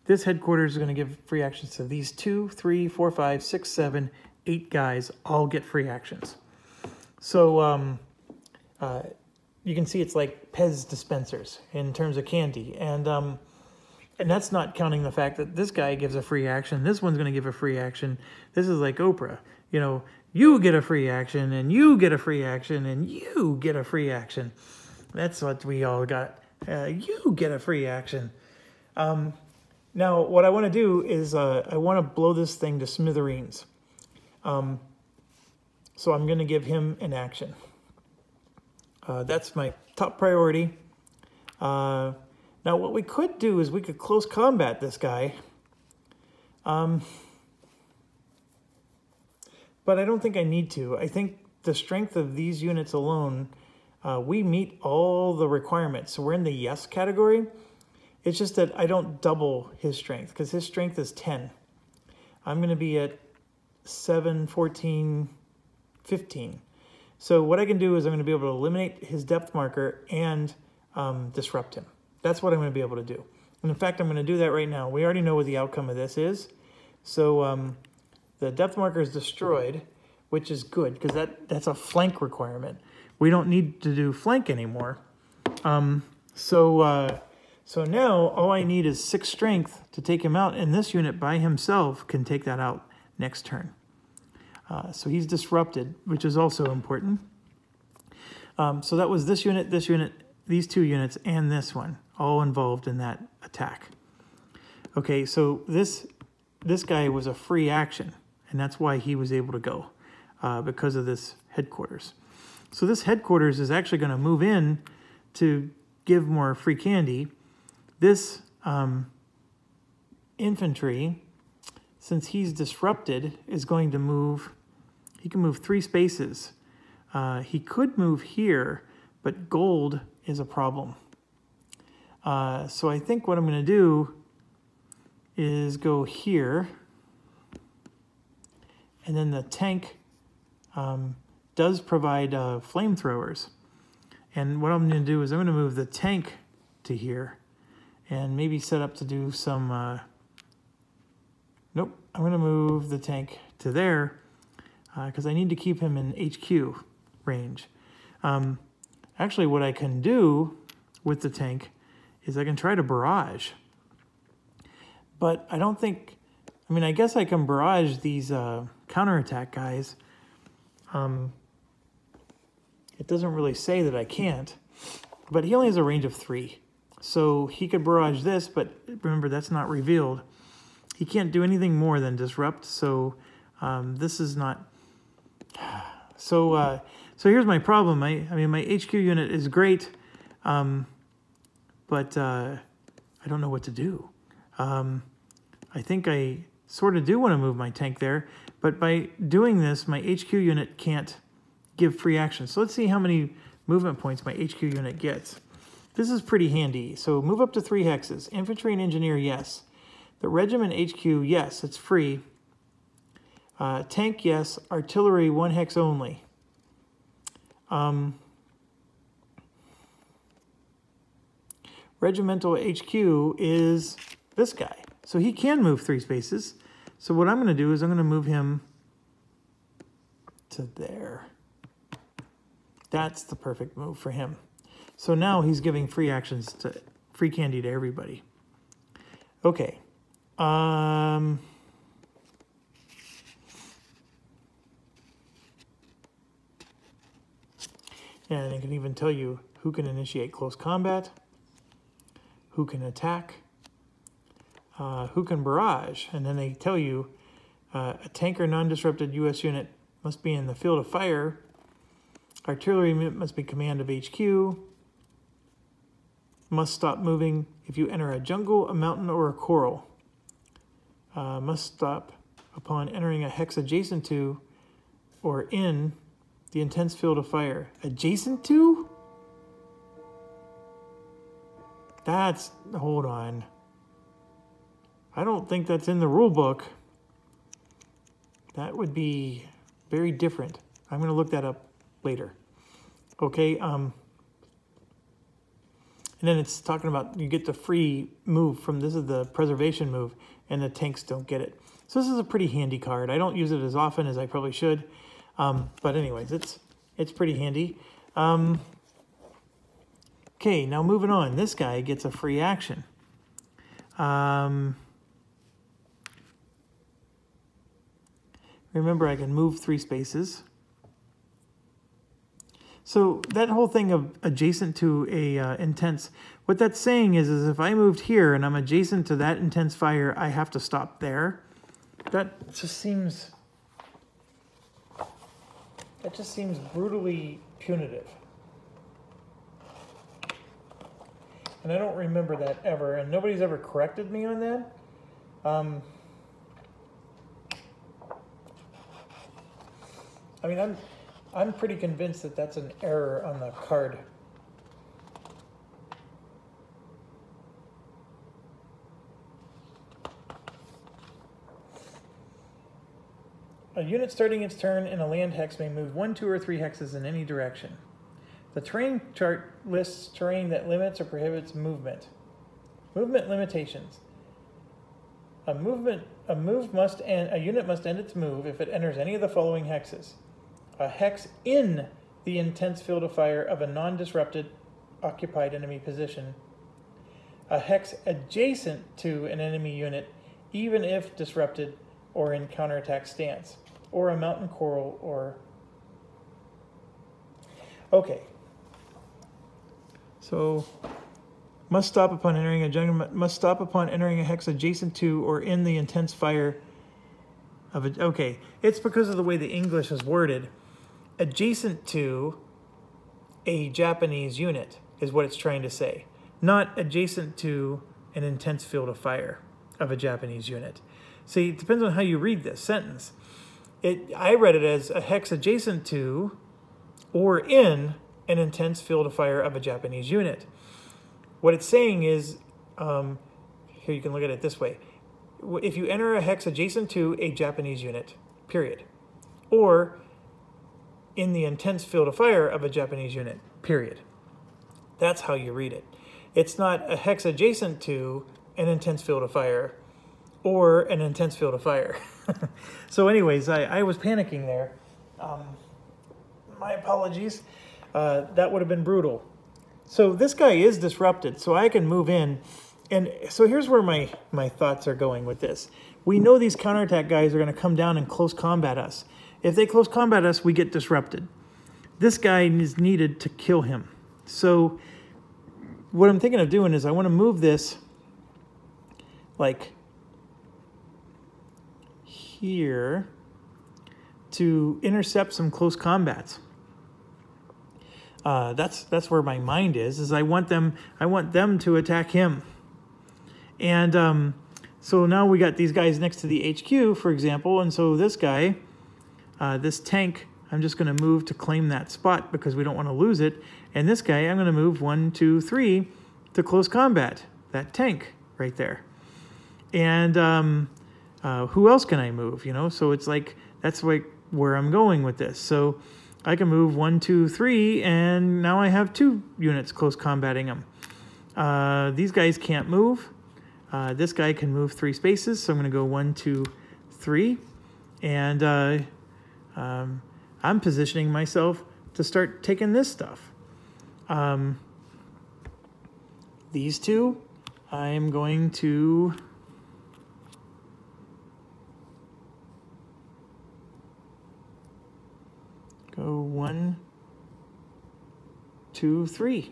This headquarters is going to give free actions to these 2, 3, 4, 5, 6, 7, 8 guys all get free actions. So you can see it's like Pez dispensers in terms of candy. And that's not counting the fact that this guy gives a free action. This one's going to give a free action. This is like Oprah. You know, you get a free action, and you get a free action, and you get a free action. That's what we all got. You get a free action. Now, what I want to do is I want to blow this thing to smithereens. So I'm going to give him an action. That's my top priority. Now, what we could do is we could close combat this guy. But I don't think I need to. I think the strength of these units alone, we meet all the requirements. So we're in the yes category. It's just that I don't double his strength because his strength is 10. I'm going to be at 7, 14, 15. So what I can do is I'm going to be able to eliminate his depth marker and disrupt him. That's what I'm going to be able to do. And in fact, I'm going to do that right now. We already know what the outcome of this is. So the depth marker is destroyed, which is good because that's a flank requirement. We don't need to do flank anymore. So now all I need is 6 strength to take him out, and this unit by himself can take that out next turn. So he's disrupted, which is also important. So that was this unit, these 2 units, and this one, all involved in that attack. Okay, so this guy was a free action, and that's why he was able to go, because of this headquarters. So this headquarters is actually going to move in to give more free candy. This infantry, since he's disrupted, is going to move. He can move 3 spaces. He could move here, but gold is a problem. So I think what I'm going to do is go here. And then the tank does provide flamethrowers. And what I'm going to do is I'm going to move the tank to here and maybe set up to do some... Nope, I'm going to move the tank to there because I need to keep him in HQ range. Actually, what I can do with the tank is I can try to barrage. But I don't think... I mean, I guess I can barrage these counterattack guys. It doesn't really say that I can't, but he only has a range of 3. So he could barrage this, but remember, that's not revealed. He can't do anything more than disrupt, so this is not... So here's my problem. I mean, my HQ unit is great, but I don't know what to do. I think I sort of do want to move my tank there, but by doing this, my HQ unit can't give free action. So let's see how many movement points my HQ unit gets. This is pretty handy. So move up to 3 hexes. Infantry and engineer, yes. The regiment HQ, yes, it's free. Tank, yes. Artillery, 1 hex only. Regimental HQ is this guy. So he can move 3 spaces. So what I'm going to do is I'm going to move him to there. That's the perfect move for him. So now he's giving free candy to everybody. Okay. And I can even tell you who can initiate close combat, who can attack, who can barrage. And then they tell you a tank or non-disrupted U.S. unit must be in the field of fire. Artillery unit must be command of HQ. Must stop moving if you enter a jungle, a mountain, or a coral. Must stop upon entering a hex adjacent to or in the intense field of fire. Adjacent to? That's... Hold on. I don't think that's in the rule book. That would be very different. I'm going to look that up later. Okay, and then it's talking about you get the free move from, this is the preservation move, and the tanks don't get it. So this is a pretty handy card. I don't use it as often as I probably should, but anyways, it's pretty handy. Okay, now moving on. This guy gets a free action. Remember, I can move 3 spaces. So that whole thing of adjacent to a intense, what that's saying is if I moved here and I'm adjacent to that intense fire, I have to stop there. That just seems brutally punitive. And I don't remember that ever, and nobody's ever corrected me on that. I mean, I'm pretty convinced that that's an error on the card. A unit starting its turn in a land hex may move 1, 2, or 3 hexes in any direction. The terrain chart lists terrain that limits or prohibits movement. Movement limitations. A unit must end its move if it enters any of the following hexes. A hex in the intense field of fire of a non-disrupted occupied enemy position. A hex adjacent to an enemy unit, even if disrupted or in counterattack stance. Or a mountain coral or... Okay. So, must stop upon entering a hex adjacent to or in the intense fire of a... Okay, it's because of the way the English is worded. Adjacent to a Japanese unit is what it's trying to say. Not adjacent to an intense field of fire of a Japanese unit. See, it depends on how you read this sentence. I read it as a hex adjacent to or in an intense field of fire of a Japanese unit. What it's saying is, here you can look at it this way. If you enter a hex adjacent to a Japanese unit, period, or in the intense field of fire of a Japanese unit, period. That's how you read it. It's not a hex adjacent to an intense field of fire or an intense field of fire. So anyways, I was panicking there. My apologies. That would have been brutal. So this guy is disrupted, so I can move in. And so here's where my thoughts are going with this. We know these counterattack guys are going to come down and close combat us. If they close combat us, we get disrupted. This guy is needed to kill him. So what I'm thinking of doing is I want to move this like here to intercept some close combats. That's where my mind is I want them to attack him. And so now we got these guys next to the HQ, for example, and so this guy, this tank, I'm just going to move to claim that spot because we don't want to lose it. And this guy, I'm going to move 1, 2, 3 to close combat, that tank right there. And who else can I move? You know, so it's like, that's like where I'm going with this. So I can move 1, 2, 3, and now I have 2 units close combating them. These guys can't move. This guy can move 3 spaces, so I'm going to go 1, 2, 3. And I'm positioning myself to start taking this stuff. These 2, I'm going to... go 1, 2, 3.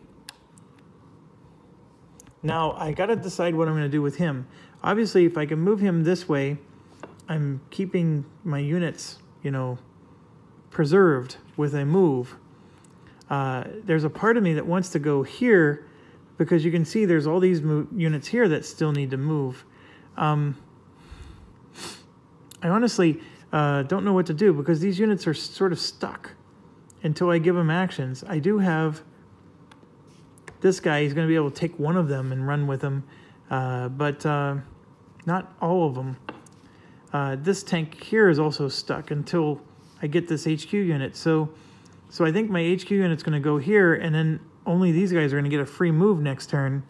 Now, I got to decide what I'm going to do with him. Obviously, if I can move him this way, I'm keeping my units, you know, preserved with a move. There's a part of me that wants to go here because you can see there's all these units here that still need to move. I honestly don't know what to do because these units are sort of stuck until I give them actions. I do have this guy. He's going to be able to take one of them and run with them, but not all of them. This tank here is also stuck until I get this HQ unit. So I think my HQ unit's going to go here, and then only these guys are going to get a free move next turn.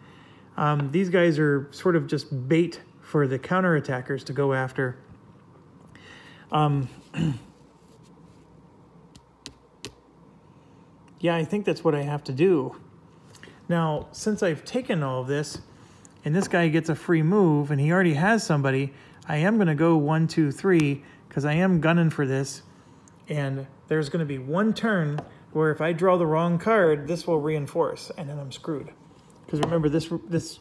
These guys are sort of just bait for the counterattackers to go after. Yeah, I think that's what I have to do. Now, since I've taken all of this, and this guy gets a free move, and he already has somebody, I am going to go 1, 2, 3, because I am gunning for this. And there's going to be one turn where if I draw the wrong card, this will reinforce, and then I'm screwed. Because remember, this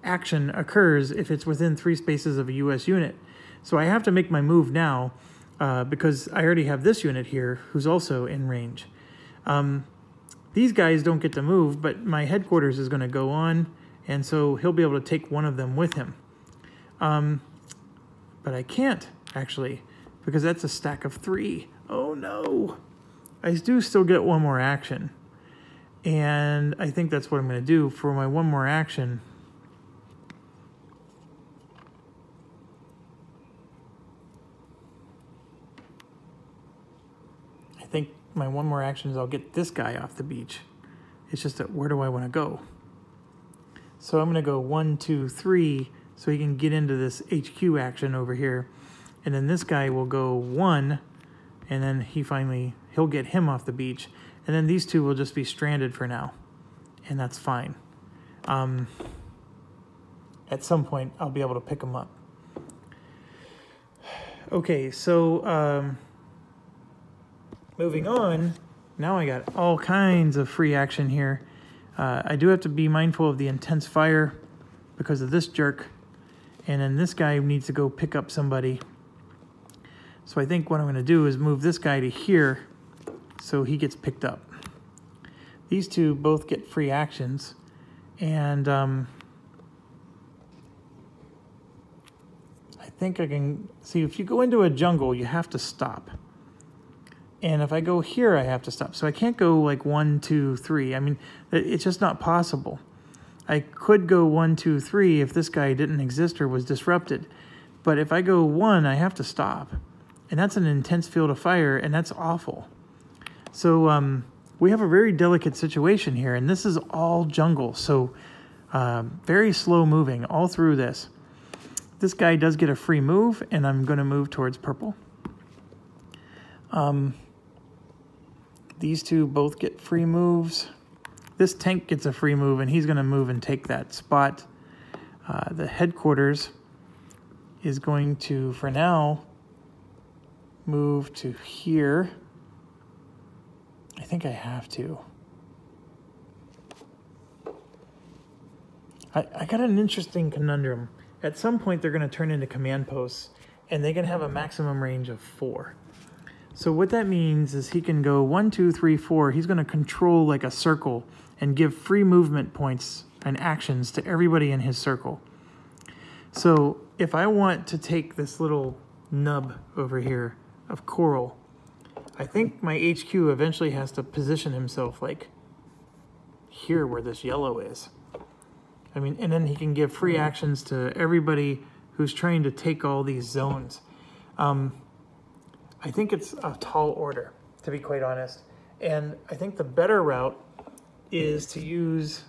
action occurs if it's within 3 spaces of a US unit. So I have to make my move now, because I already have this unit here who's also in range. These guys don't get to move, but my headquarters is going to go on, and so he'll be able to take one of them with him. But I can't, actually, because that's a stack of 3. Oh, no. I do still get one more action. And I think that's what I'm going to do for my one more action. I think my one more action is I'll get this guy off the beach. It's just that where do I want to go? So I'm going to go 1, 2, 3 so he can get into this HQ action over here. And then this guy will go 1, and then he'll get him off the beach. And then these two will just be stranded for now. And that's fine. At some point, I'll be able to pick them up. Okay, so moving on. Now I got all kinds of free action here. I do have to be mindful of the intense fire because of this jerk. And then this guy needs to go pick up somebody. So I think what I'm going to do is move this guy to here so he gets picked up. These two both get free actions. And I think I can... See, if you go into a jungle, you have to stop. And if I go here, I have to stop. So I can't go like 1, 2, 3. I mean, it's just not possible. I could go 1, 2, 3 if this guy didn't exist or was disrupted. But if I go 1, I have to stop. And that's an intense field of fire, and that's awful. So we have a very delicate situation here, and this is all jungle. So very slow moving all through this. This guy does get a free move, and I'm going to move towards purple. These two both get free moves. This tank gets a free move, and he's going to move and take that spot. The headquarters is going to, for now, move to here. I think I have to. I got an interesting conundrum. At some point, they're going to turn into command posts, and they can have a maximum range of 4. So what that means is he can go 1, 2, 3, 4. He's going to control like a circle and give free movement points and actions to everybody in his circle. So if I want to take this little nub over here of coral, I think my HQ eventually has to position himself like here where this yellow is. I mean, and then he can give free actions to everybody who's trying to take all these zones. I think it's a tall order, to be quite honest. And I think the better route is to use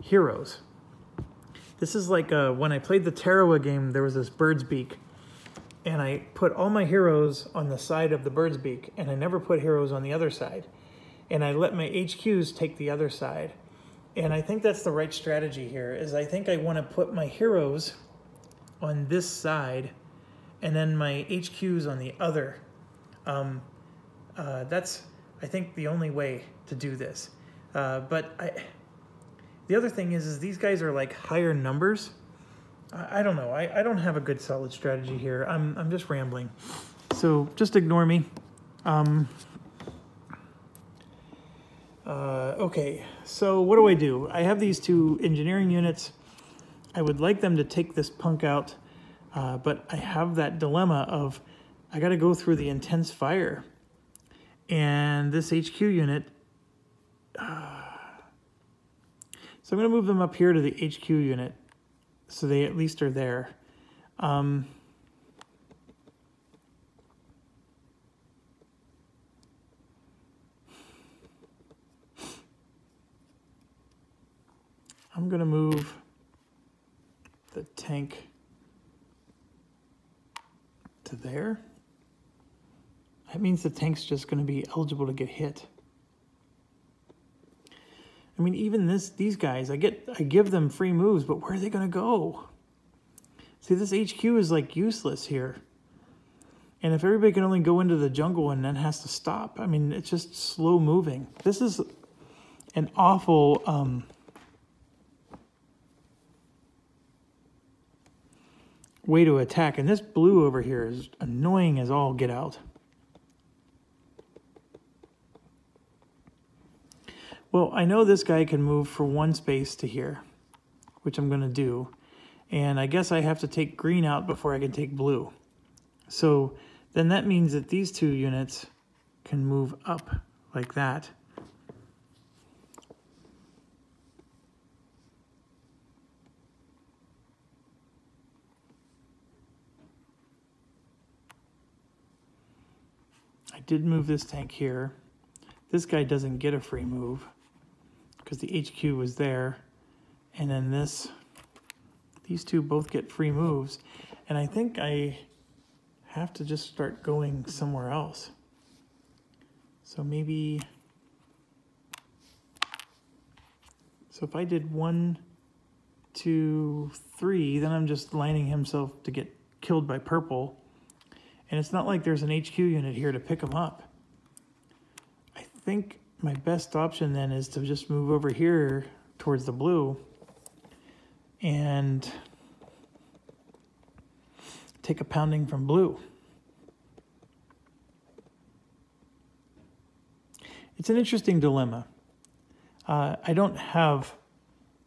heroes. This is like when I played the Tarawa game, there was this bird's beak. And I put all my heroes on the side of the bird's beak, and I never put heroes on the other side. And I let my HQs take the other side. And I think that's the right strategy here, is I think I want to put my heroes on this side and then my HQs on the other. That's, I think, the only way to do this. But the other thing is these guys are like higher numbers. I don't know. I don't have a good solid strategy here. I'm just rambling. So just ignore me. Okay, so what do? I have these 2 engineering units. I would like them to take this punk out, but I have that dilemma of I got to go through the intense fire. And this HQ unit... so I'm going to move them up here to the HQ unit so they at least are there. I'm going to move the tank to there. That means the tank's just going to be eligible to get hit. I mean, even these guys, I give them free moves, but where are they going to go? See, this HQ is like useless here. And if everybody can only go into the jungle and then has to stop, I mean, it's just slow moving. This is an awful way to attack. And this blue over here is annoying as all get out. Well, I know this guy can move for 1 space to here, which I'm going to do. And I guess I have to take green out before I can take blue. So then that means that these 2 units can move up like that. I did move this tank here. This guy doesn't get a free move because the HQ was there. And then these two both get free moves. And I think I have to just start going somewhere else. So maybe, so if I did 1, 2, 3, then I'm just lining himself to get killed by purple. And it's not like there's an HQ unit here to pick him up. I think my best option then is to just move over here towards the blue and take a pounding from blue. It's an interesting dilemma. I don't have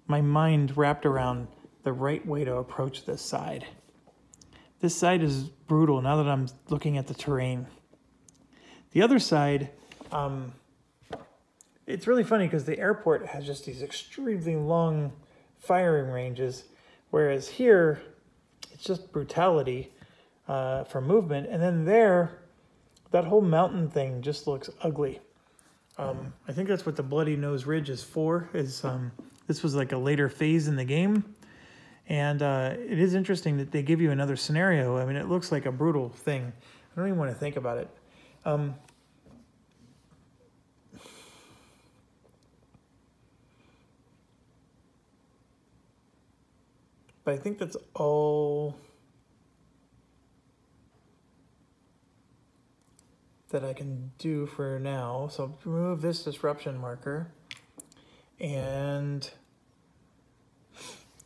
my mind wrapped around the right way to approach this side. This side is brutal now that I'm looking at the terrain. The other side, it's really funny because the airport has just these extremely long firing ranges, whereas here, it's just brutality for movement. And then there, that whole mountain thing just looks ugly. I think that's what the Bloody Nose Ridge is for, this was like a later phase in the game. And it is interesting that they give you another scenario. I mean, it looks like a brutal thing. I don't even want to think about it. But I think that's all that I can do for now. So remove this disruption marker. And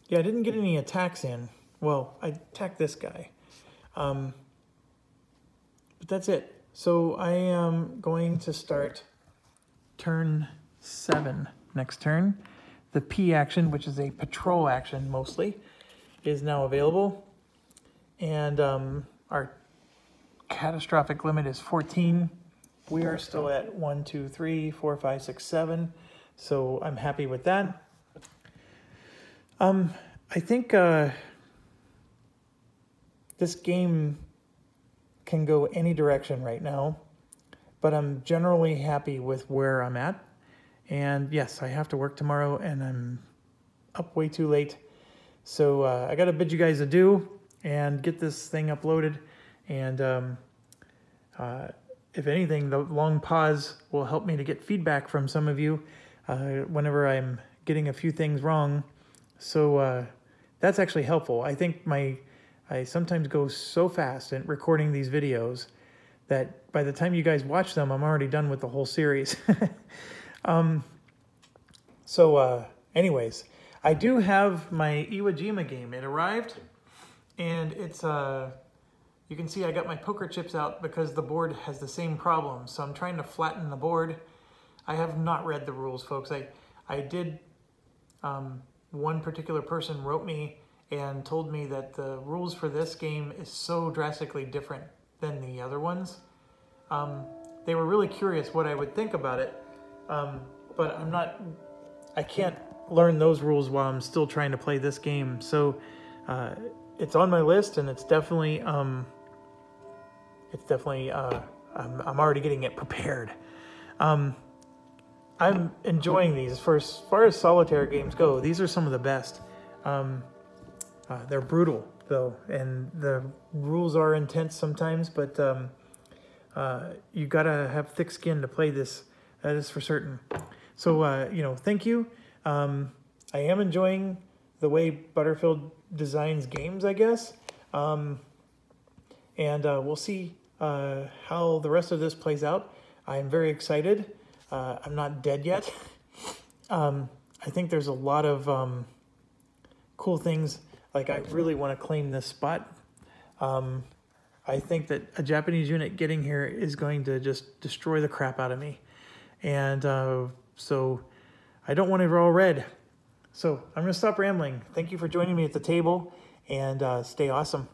yeah, I didn't get any attacks in. Well, I attacked this guy. But that's it. So I am going to start turn 7 next turn. The P action, which is a patrol action mostly, is now available. And our catastrophic limit is 14. We are still at 1, 2, 3, 4, 5, 6, 7. So I'm happy with that. I think this game can go any direction right now, but I'm generally happy with where I'm at. And yes, I have to work tomorrow and I'm up way too late. So I got to bid you guys adieu and get this thing uploaded. And if anything, the long pause will help me to get feedback from some of you whenever I'm getting a few things wrong. So that's actually helpful. I think I sometimes go so fast in recording these videos that by the time you guys watch them, I'm already done with the whole series. Anyways, I do have my Iwo Jima game. It arrived, and it's you can see I got my poker chips out because the board has the same problem. So I'm trying to flatten the board. I have not read the rules, folks. I did. One particular person wrote me and told me that the rules for this game is so drastically different than the other ones. They were really curious what I would think about it, but I can't learn those rules while I'm still trying to play this game. So it's on my list, and it's definitely I'm already getting it prepared. I'm enjoying these. For as far as solitaire games go, these are some of the best. They're brutal, though, and the rules are intense sometimes, but you gotta have thick skin to play this. That is for certain. So, thank you. I am enjoying the way Butterfield designs games, I guess. And we'll see how the rest of this plays out. I'm very excited. I'm not dead yet. I think there's a lot of cool things. Like, I really want to claim this spot. I think that a Japanese unit getting here is going to just destroy the crap out of me. And so I don't want to roll red. So I'm going to stop rambling. Thank you for joining me at the table, and stay awesome.